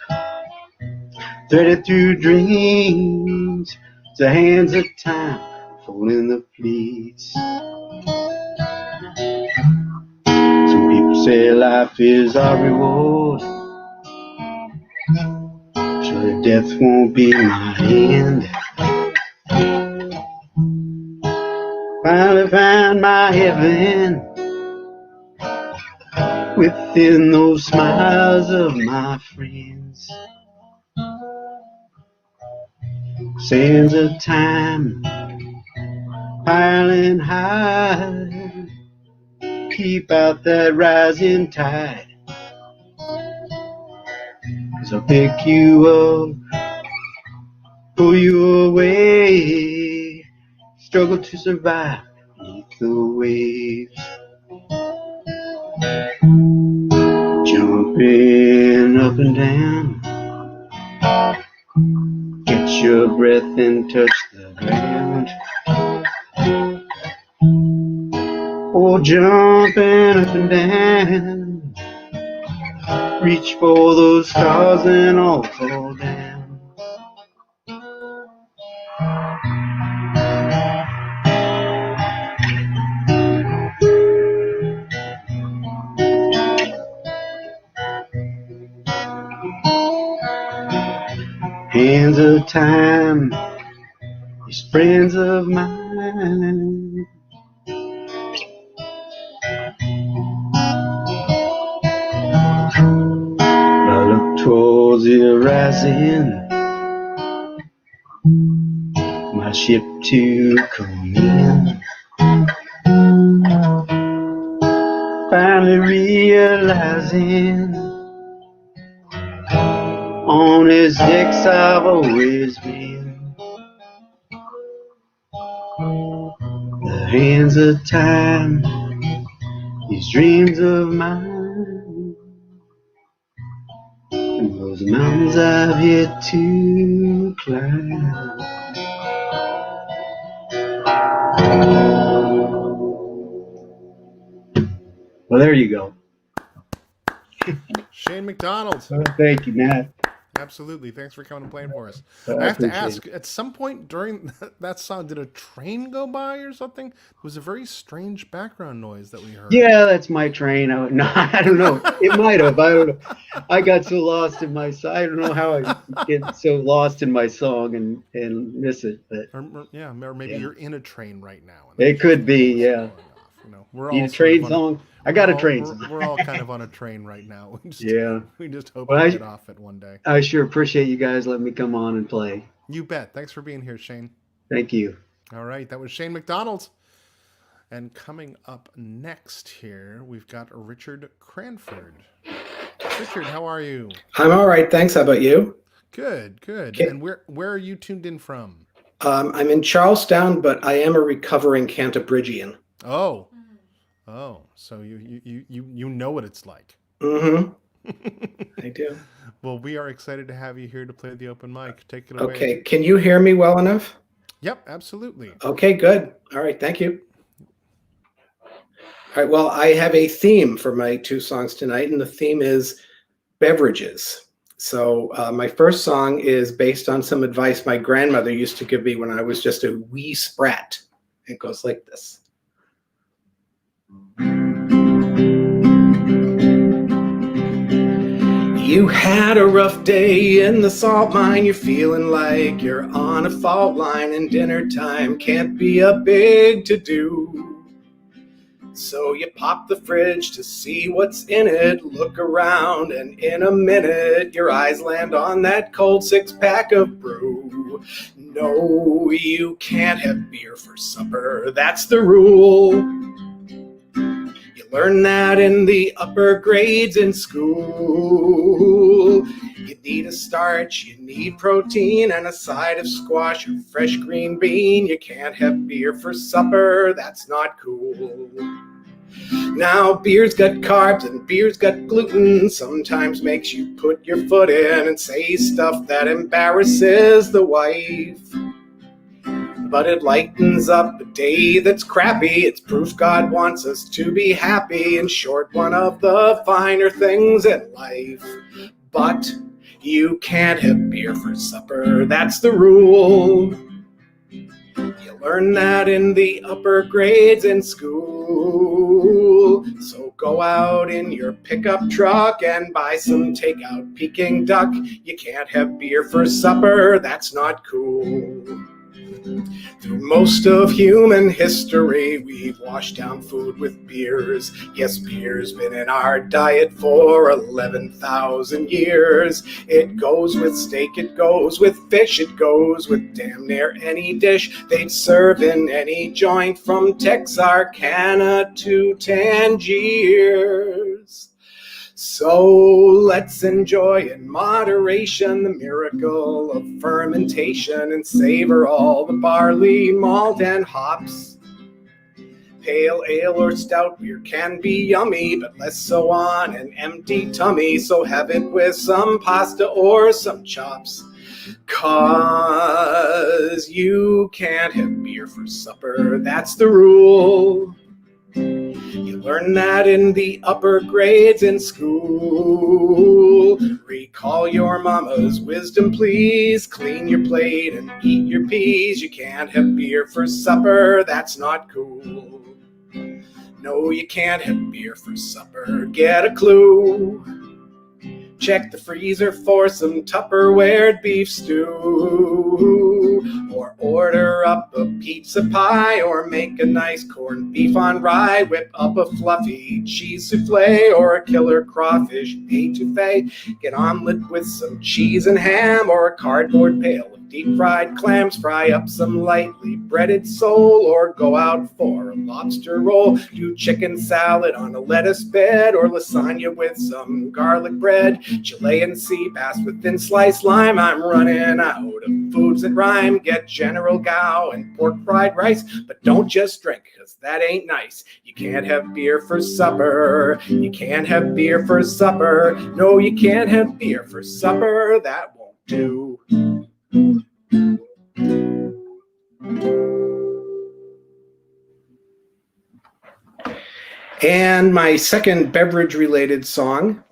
threaded through dreams. The hands of time, folding the fleece. Some people say life is our reward. Sure, death won't be my end. Finally find my heaven within those smiles of my friends. Sands of time piling high, keep out that rising tide. 'Cause I'll pick you up, pull you away, struggle to survive beneath the waves. Jumping up and down, catch your breath and touch the ground. Oh, jumping up and down, reach for those stars and all fall down. Hands of time, these friends of mine. I look towards the horizon, my ship to come in. Finally realizing, on his decks I've always been. The hands of time, these dreams of mine, and those mountains I've yet to climb. Well, there you go. Shane McDonald. Thank you, Matt. Absolutely. Thanks for coming and playing for us. I I have to appreciate ask, at some point during that song, did a train go by or something? It was a very strange background noise that we heard. Yeah, that's my train. No, I don't know. It might have. I don't know. I got so lost in my. I don't know how I get so lost in my song and miss it. But Or maybe Yeah. you're in a train right now. And it could be. Yeah. going off, you know, we're Need all a sort train of on song. I got a train we're, song. we're all kind of on a train right now. Yeah. We just hope Well, to I- get off it one day. I sure appreciate you guys letting me come on and play. You bet. Thanks for being here, Shane. Thank you. All right, that was Shane McDonald. And coming up next here, we've got Richard Cranford. Richard, how are you? I'm all right, thanks. How about you? Good, good. Okay. And where are you tuned in from? I'm in Charlestown, but I am a recovering Cantabrigian. Oh, so you know what it's like. Mm-hmm. I do. Well, we are excited to have you here to play the open mic. Take it away. Okay. Can you hear me well enough? Yep, absolutely. Okay, good. All right. Thank you. All right. Well, I have a theme for my two songs tonight, and the theme is beverages. So my first song is based on some advice my grandmother used to give me when I was just a wee sprat. It goes like this. You had a rough day in the salt mine. You're feeling like you're on a fault line, and dinner time can't be a big to-do. So you pop the fridge to see what's in it, look around, and in a minute your eyes land on that cold 6-pack of brew. No, you can't have beer for supper, that's the rule. You learn that in the upper grades in school. You need a starch, you need protein, and a side of squash or fresh green bean. You can't have beer for supper, that's not cool. Now, beer's got carbs and beer's got gluten. Sometimes makes you put your foot in and say stuff that embarrasses the wife. But it lightens up a day that's crappy. It's proof God wants us to be happy. In short, one of the finer things in life. But you can't have beer for supper, that's the rule. You learn that in the upper grades in school. So go out in your pickup truck and buy some takeout Peking duck. You can't have beer for supper, that's not cool. Through most of human history, we've washed down food with beers. Yes, beer's been in our diet for 11,000 years. It goes with steak, it goes with fish, it goes with damn near any dish they'd serve in any joint, from Texarkana to Tangiers. So let's enjoy in moderation the miracle of fermentation and savor all the barley, malt, and hops. Pale ale or stout beer can be yummy, but less so on an empty tummy. So have it with some pasta or some chops. 'Cause you can't have beer for supper, that's the rule. You learn that in the upper grades in school. Recall your mama's wisdom, please. Clean your plate and eat your peas. You can't have beer for supper, that's not cool. No, you can't have beer for supper, get a clue. Check the freezer for some Tupperware beef stew. Or order up a pizza pie, or make a nice corned beef on rye. Whip up a fluffy cheese souffle, or a killer crawfish etouffee. Get omelet with some cheese and ham, or a cardboard pail of deep fried clams. Fry up some lightly breaded sole, or go out for a lobster roll. Do chicken salad on a lettuce bed, or lasagna with some garlic bread. Chilean sea bass with thin sliced lime. I'm running out of foods that rhyme. Get General Gao and pork fried rice, but don't just drink, cause that ain't nice. You can't have beer for supper. You can't have beer for supper. No, you can't have beer for supper. That won't do. And my second beverage-related song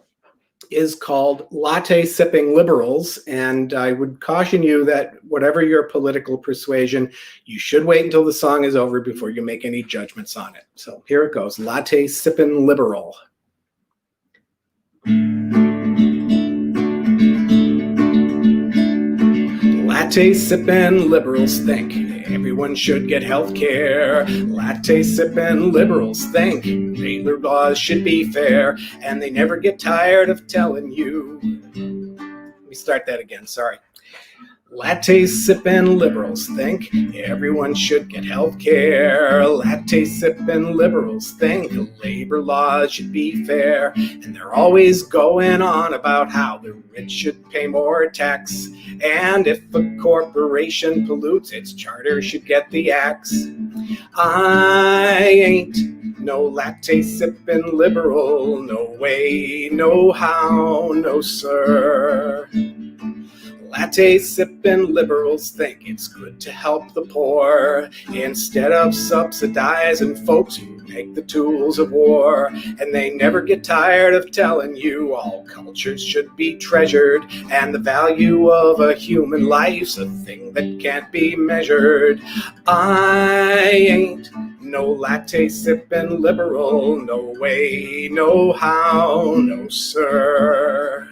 is called Latte Sipping Liberals, and I would caution you that whatever your political persuasion, you should wait until the song is over before you make any judgments on it. So here it goes, Latte Sipping Liberal. Latte sippin' liberals think everyone should get health care. Latte sippin' liberals think labor laws should be fair, and they never get tired of telling you. Let me start that again, sorry. Latte sippin' liberals think everyone should get health care. Latte sippin' liberals think labor laws should be fair. And they're always going on about how the rich should pay more tax. And if a corporation pollutes, its charter should get the axe. I ain't No latte sipping liberal, no way, no how, no sir. Latte sipping liberals think it's good to help the poor instead of subsidizing folks who make the tools of war. And they never get tired of telling you all cultures should be treasured and the value of a human life's a thing that can't be measured. I ain't no latte sipping liberal, no way, no how, no sir.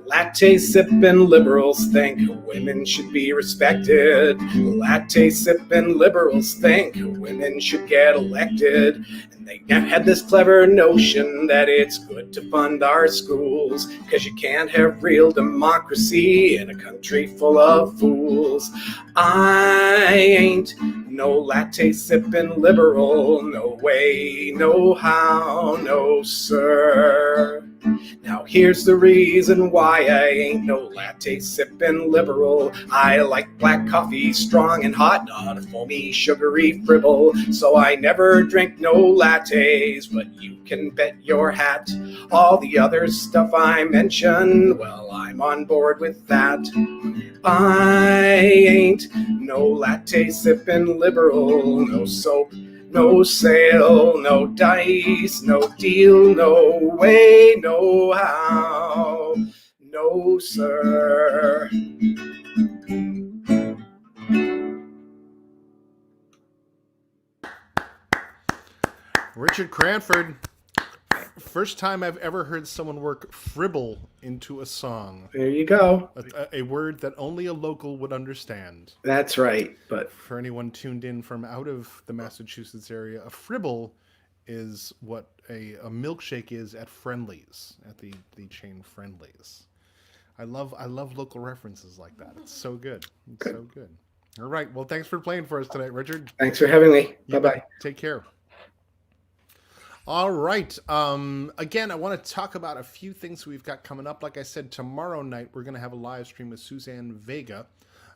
Latte sipping liberals think women should be respected. Latte sipping liberals think women should get elected. And they had this clever notion that it's good to fund our schools, because you can't have real democracy in a country full of fools. I ain't no latte sipping liberal, no way, no how, no sir. Now here's the reason why I ain't no latte sipping liberal. I like black coffee, strong and hot, not a foamy, sugary fribble. So I never drink no lattes, but you can bet your hat all the other stuff I mention, well, I'm on board with that. I ain't no latte sipping liberal, no soap, no sale, no dice, no deal, no way, no how, no sir. Richard Cranford. First time I've ever heard someone work fribble into a song. There you go. A word that only a local would understand. That's right. But for anyone tuned in from out of the Massachusetts area, a fribble is what a milkshake is at Friendly's, at the chain Friendly's. I love local references like that. It's so good. It's so good. All right. Well, thanks for playing for us tonight, Richard. Thanks for having me. Bye-bye. Take care. All right. Again, I want to talk about a few things we've got coming up. Like I said, tomorrow night we're going to have a live stream with Suzanne Vega,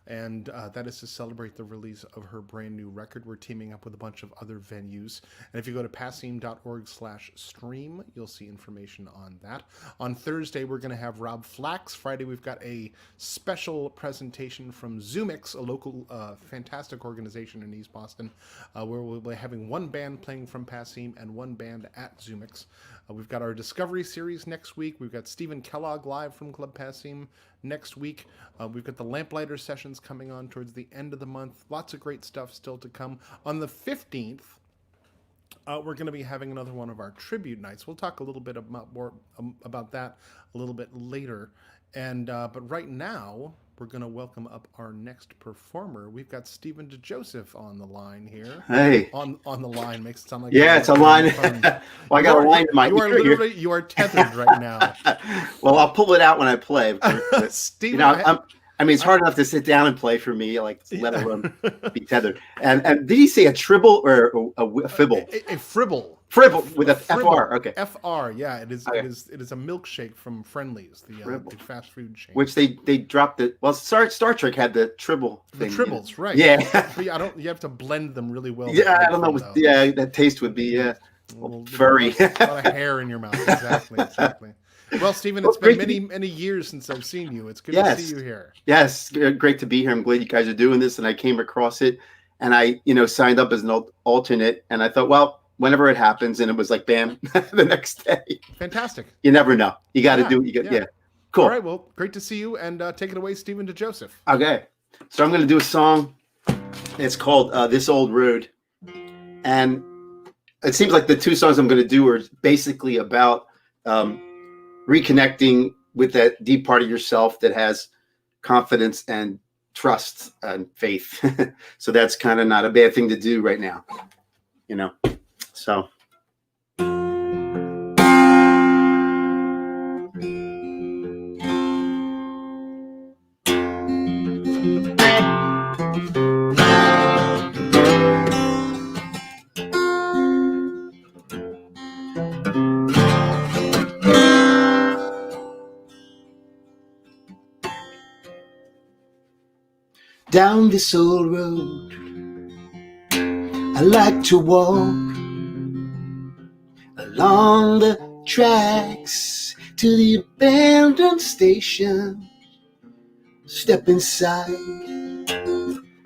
and that is to celebrate the release of her brand new record. We're teaming up with a bunch of other venues. And if you go to passim.org/stream, you'll see information on that. On Thursday, we're going to have Rob Flax. Friday, we've got a special presentation from Zoomix, a local fantastic organization in East Boston, where we'll be having one band playing from Passim and one band at Zoomix. We've got our Discovery series next week. We've got Stephen Kellogg live from Club Passim next week. We've got the Lamplighter sessions coming on towards the end of the month. Lots of great stuff still to come. On the 15th, we're going to be having another one of our tribute nights. We'll talk a little bit more about that a little bit later. And but right now, we're going to welcome up our next performer. We've got Stephen DeJoseph on the line here. Hey. On the line makes it sound like it's a line. Well, I got a line in my ear here. You are tethered right now. Well, I'll pull it out when I play. Stephen, I mean, it's hard enough to sit down and play for me, like let alone be tethered. And did he say a tribble or a fibble? A fribble. Fribble with a FR. Okay. FR. Yeah, it is. Okay. It is a milkshake from Friendly's, the fast food chain. Which they dropped it. Well, Star Trek had the tribble thing. The tribbles, right? Yeah. But you have to blend them really well. Yeah, I don't know. That taste would be furry. A lot of hair in your mouth. Exactly. Well, Stephen, it's been many years since I've seen you. It's good to see you here. Yes, great to be here. I'm glad you guys are doing this. And I came across it, and I, signed up as an alternate. And I thought, well, whenever it happens, and it was like, bam, the next day. Fantastic. You never know. You got to do it. Yeah. Cool. All right. Well, great to see you. And take it away, Stephen DeJoseph. Okay. So I'm going to do a song. It's called This Old Road. And it seems like the two songs I'm going to do are basically about reconnecting with that deep part of yourself that has confidence and trust and faith. So that's kind of not a bad thing to do right now, so. Down this old road I like to walk, along the tracks to the abandoned station. Step inside,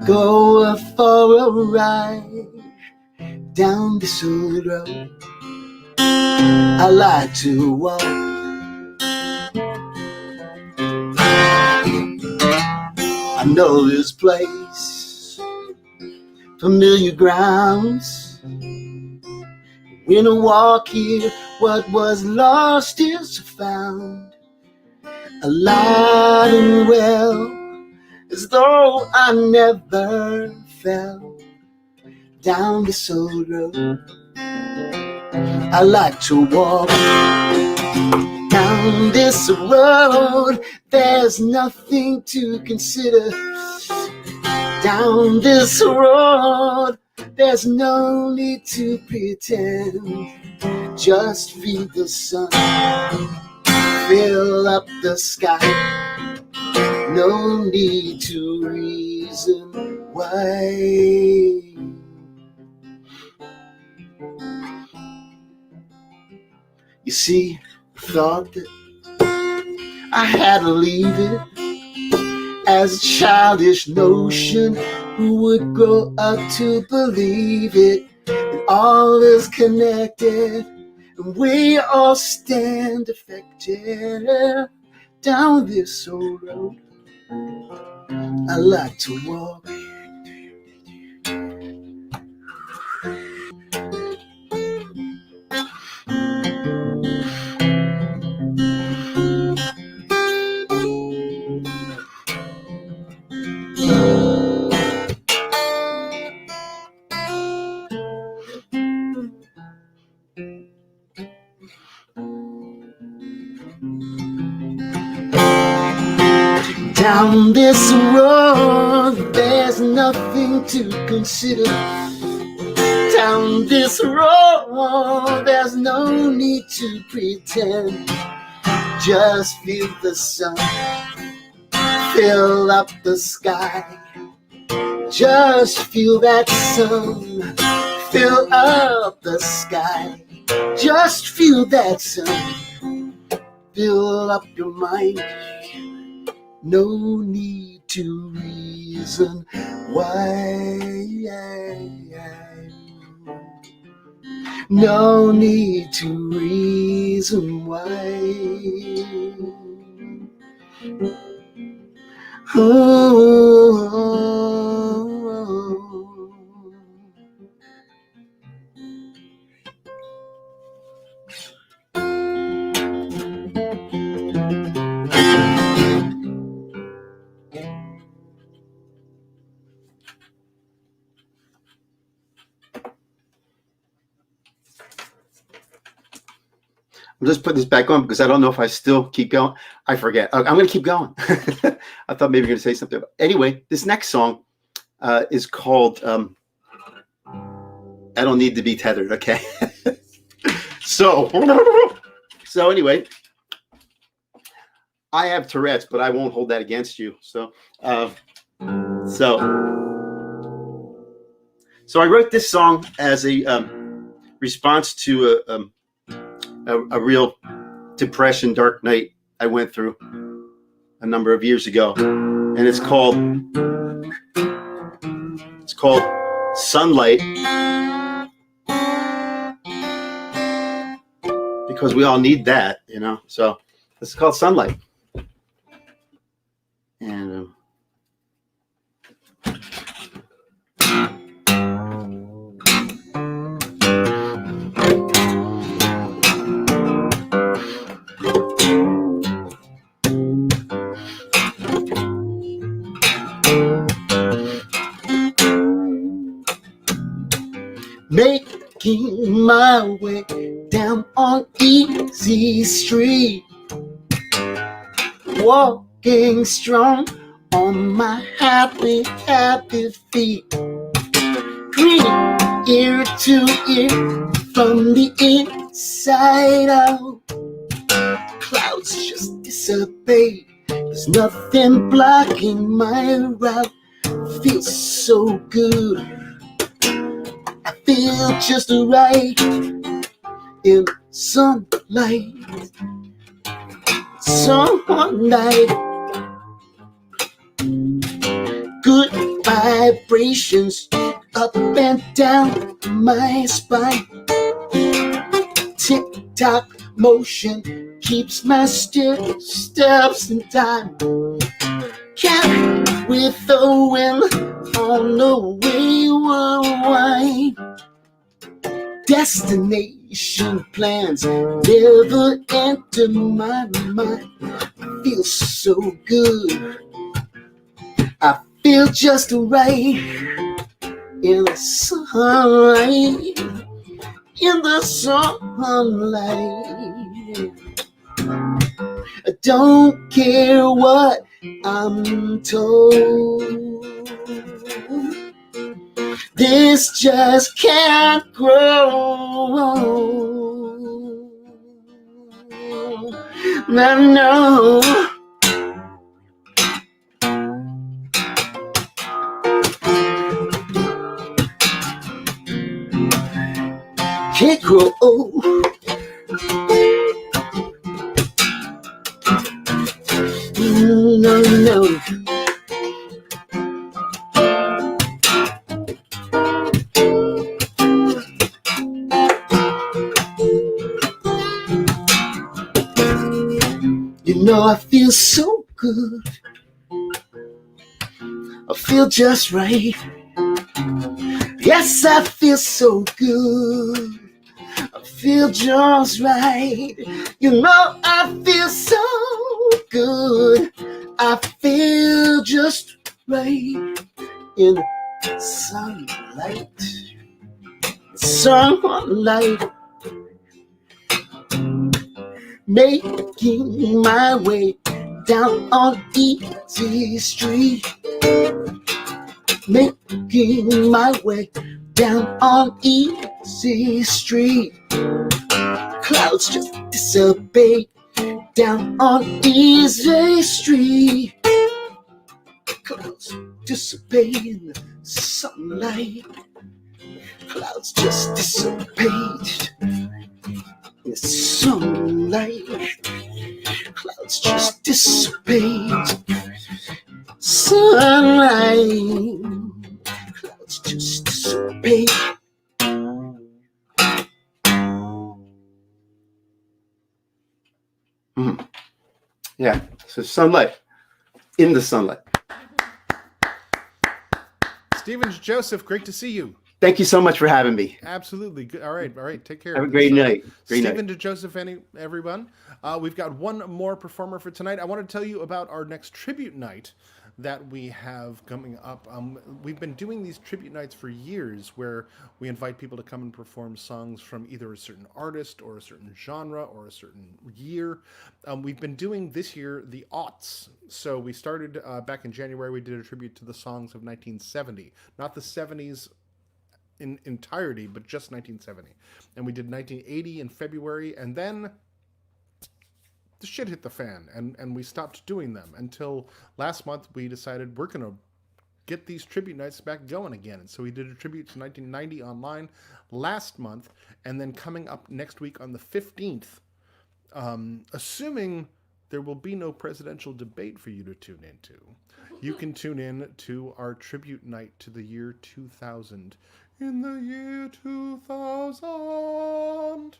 go for a ride down this old road. I like to walk. I know this place, familiar grounds. When I walk here, what was lost is found. Alive and well, as though I never fell down this old road. I like to walk down this road. There's nothing to consider. Down this road, there's no need to pretend. Just feel the sun fill up the sky. No need to reason why. You see, I thought that I had to leave it as a childish notion. Who would grow up to believe it? And all is connected, and we all stand affected down this old road. I like to walk. Down this road, there's nothing to consider. Down this road, there's no need to pretend. Just feel the sun fill up the sky. Just feel that sun fill up the sky. Just feel that sun fill up your mind. No need to reason why. No need to reason why. I'm just putting this back on because I don't know if I still keep going. I forget. I'm going to keep going. I thought maybe you were going to say something. Anyway, this next song is called I Don't Need to Be Tethered. Okay. So anyway, I have Tourette's, but I won't hold that against you. So I wrote this song as a response to a real depression, dark night I went through a number of years ago, and it's called Sunlight, because we all need that, you know. So it's called Sunlight, and making my way down on Easy Street, walking strong on my happy feet, grinning ear to ear from the inside out. Clouds just dissipate, there's nothing blocking my route. Feels so good, I feel just right in sunlight, sunlight, good vibrations up and down my spine. Tick tock motion keeps my steps in time. Carried with the wind on the wayward wine. Destination plans never enter my mind. Feel so good. I feel just right in the sunlight. In the sunlight. I don't care what I'm told. This just can't grow. No. Can't grow. No. You know I feel so good. I feel just right. Yes, I feel so good. I feel just right. You know I feel so good. I feel just right in the sunlight. Sunlight. Making my way down on Easy Street. Making my way down on Easy Street. Clouds just dissipate down on Easy Street. Clouds dissipate in the sunlight. Clouds just dissipate in the sunlight. Clouds just dissipate. Sunlight. Clouds just dissipate. Yeah, so sunlight. In the sunlight. Stevens Joseph, great to see you. Thank you so much for having me. Absolutely. Good. All right. Take care. Have a great night. Stephen DeJoseph, everyone. We've got one more performer for tonight. I want to tell you about our next tribute night that we have coming up. We've been doing these tribute nights for years where we invite people to come and perform songs from either a certain artist or a certain genre or a certain year. We've been doing this year the aughts. So we started back in January. We did a tribute to the songs of 1970, not the 70s in entirety, but just 1970. And we did 1980 in February, and then the shit hit the fan, and we stopped doing them until last month. We decided we're going to get these tribute nights back going again. And so we did a tribute to 1990 online last month, and then coming up next week on the 15th, assuming there will be no presidential debate for you to tune into, you can tune in to our tribute night to the year 2000. In the year 2000.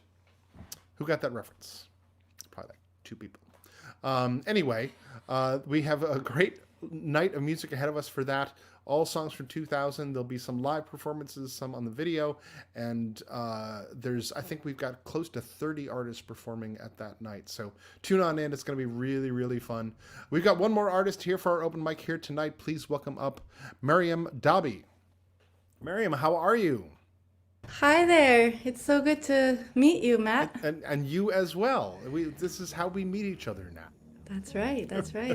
Who got that reference? Probably like 2 people. Anyway, we have a great night of music ahead of us for that. All songs from 2000. There'll be some live performances, some on the video, and I think we've got close to 30 artists performing at that night. So tune on in. It's going to be really, really fun. We've got one more artist here for our open mic here tonight. Please welcome up Miriam Dobby. Miriam, how are you? Hi there. It's so good to meet you, Matt. And you as well. This is how we meet each other now. That's right.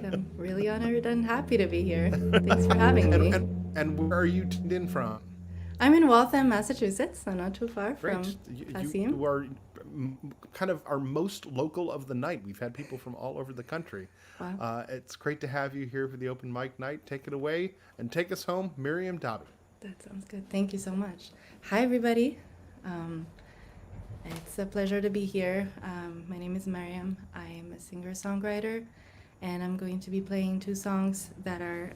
I'm really honored and happy to be here. Thanks for having me. And where are you tuned in from? I'm in Waltham, Massachusetts, so not too far from Passim. You are kind of our most local of the night. We've had people from all over the country. Wow. It's great to have you here for the open mic night. Take it away and take us home, Miriam Dobby. That sounds good. Thank you so much. Hi, everybody. It's a pleasure to be here. My name is Mariam. I'm a singer-songwriter, and I'm going to be playing two songs that are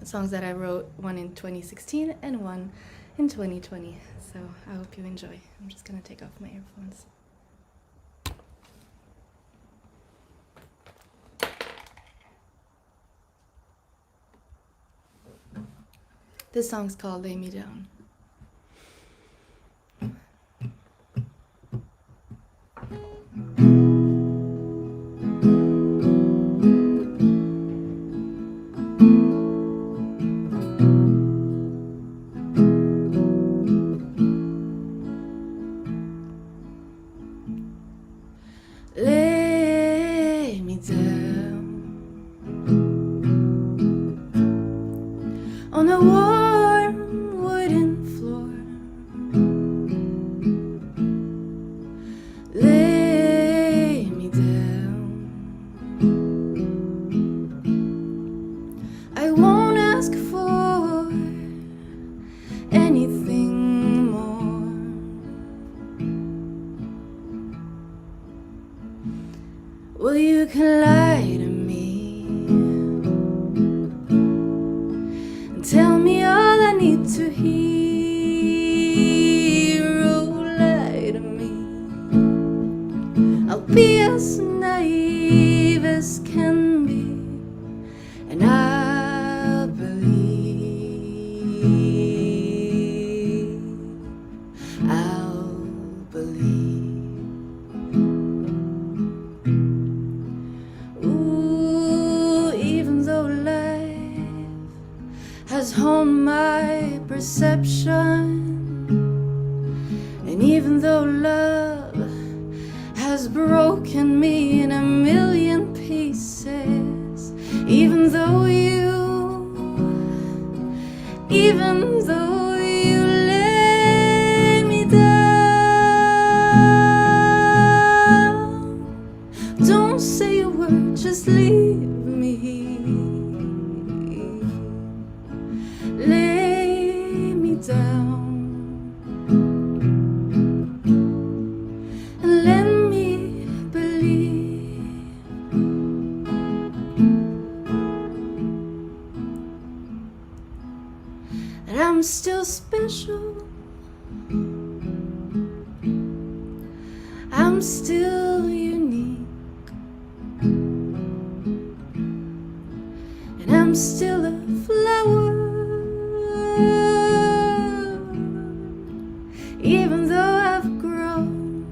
songs that I wrote, one in 2016 and one in 2020. So I hope you enjoy. I'm just gonna take off my earphones. This song's called Lay Me Down. Lay me down on a warm wooden floor. Lay me down. I won't ask for anything more. Well, you can lie to me and tell me all I need to hear. Oh, lie to me. I'll be as naive as can be, and I'll believe. I'll believe. Ooh, even though life has honed my perception, and even though love has broken me in a million pieces, even though you lay me down, don't say a word, just leave me. Lay me down and let me believe. That I'm still special, I'm still unique, and I'm still a flower, even though I've grown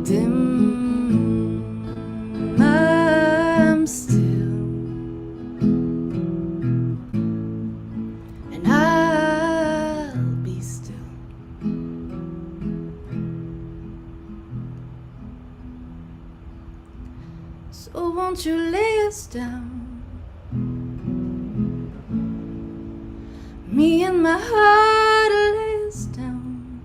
dim. I'm still, and I'll be still. So won't you lay us down? Me and my heart lay us down.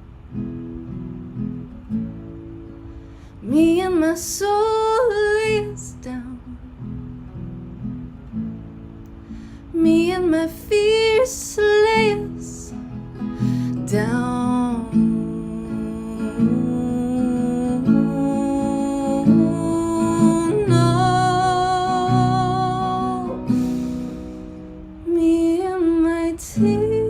Me and my soul lay us down. Me and my fears lay us down. No, me and my tears.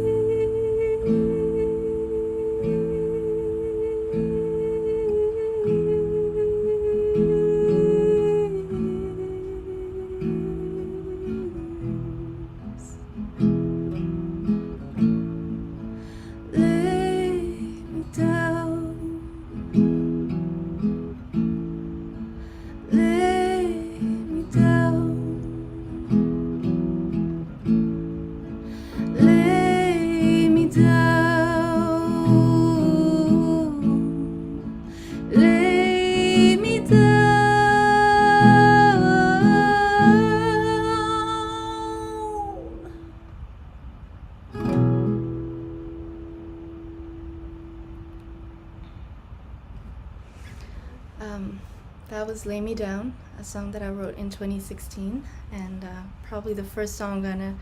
Lay me down. Lay me down. Lay me down. Lay me down. That was Lay Me Down, a song that I wrote in 2016, and probably the first song I'm gonna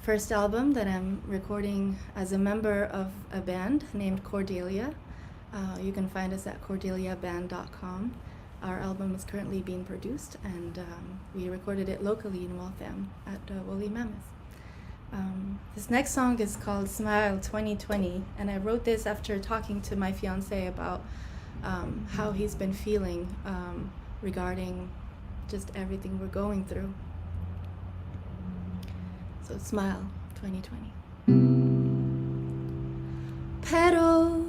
First album that I'm recording as a member of a band named Cordelia. You can find us at cordeliaband.com. Our album is currently being produced, and we recorded it locally in Waltham at Woolly Mammoth. This next song is called Smile 2020, and I wrote this after talking to my fiancé about how he's been feeling regarding just everything we're going through. So Smile 2020. Pedal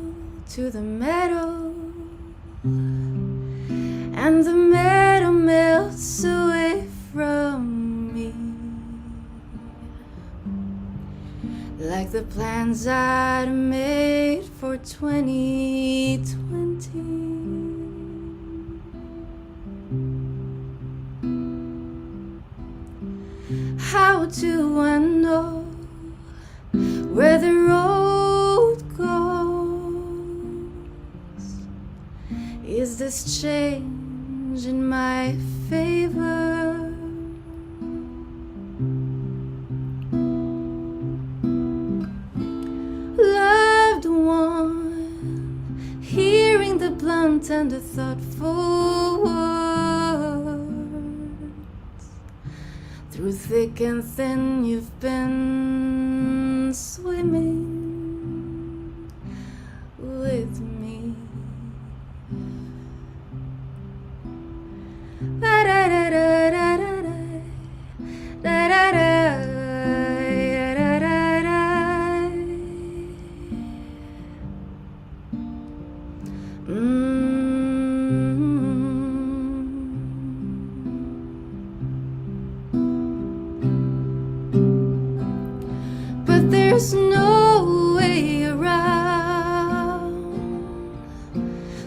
to the meadow, and the meadow melts away from me, like the plans I'd made for 2020. How do I know where the road goes? Is this change in my favor? Loved one, hearing the blunt and the thoughtful words. Through thick and thin, you've been swimming with me. But there's no way around,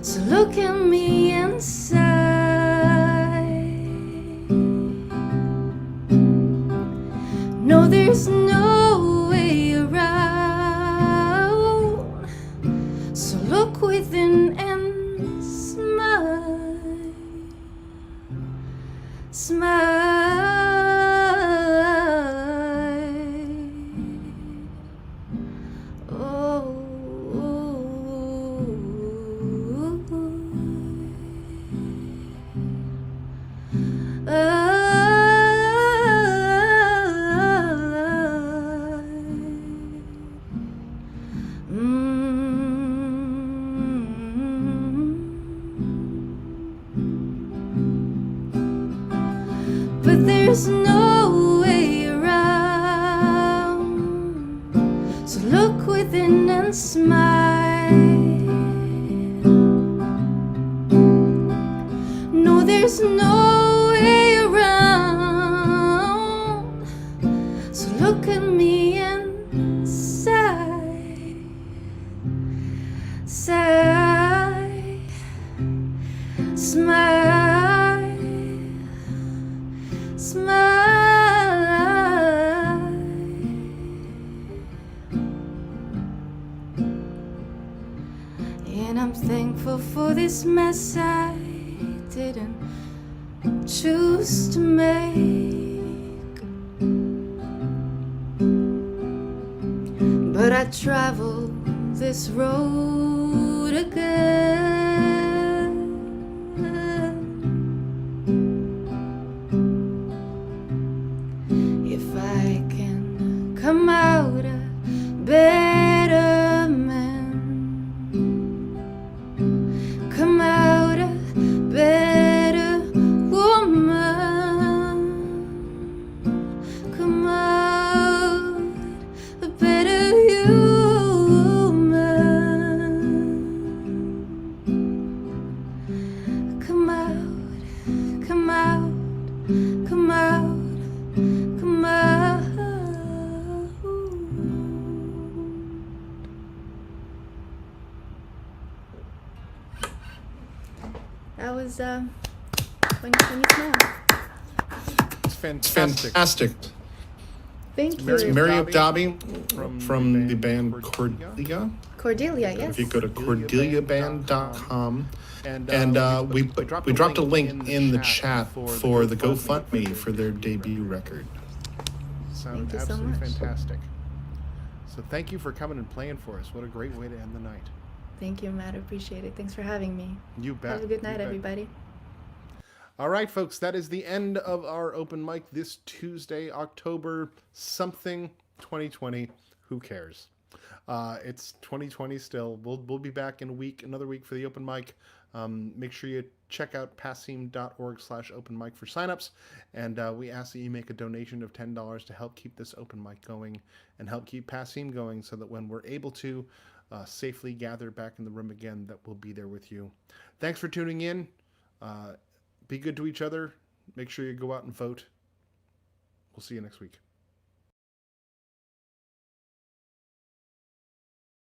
so look at me inside. No, there's no way around, so look within and smile. Smile. But there's no way around, so look within and smile. No, there's no way around, so look at me and sigh. Sigh. Smile. Smile. And I'm thankful for this mess I didn't choose to make, but I travel this road again. If I can come out a better man, come out a better woman, come out a better human. Come out, come out, come out, come out. That was 2020 Smile. It's fantastic. Thank you. Miriam Dobby from the band Cordelia. Cordelia, yes. If you go to cordeliaband.com, and we dropped a link in the chat for the GoFundMe for their debut record. sounded Thank you so absolutely much. fantastic. So thank you for coming and playing for us. What a great way to end the night. Thank you, Matt. I appreciate it. Thanks for having me. You bet. Have a good You night, bet. everybody. All right, folks, that is the end of our open mic this Tuesday, October something 2020. Who cares? It's 2020 still. We'll be back in a week, another week for the open mic. Make sure you check out passim.org/open mic for signups. And we ask that you make a donation of $10 to help keep this open mic going and help keep Passim going so that when we're able to safely gather back in the room again, that we'll be there with you. Thanks for tuning in. Be good to each other. Make sure you go out and vote. We'll see you next week.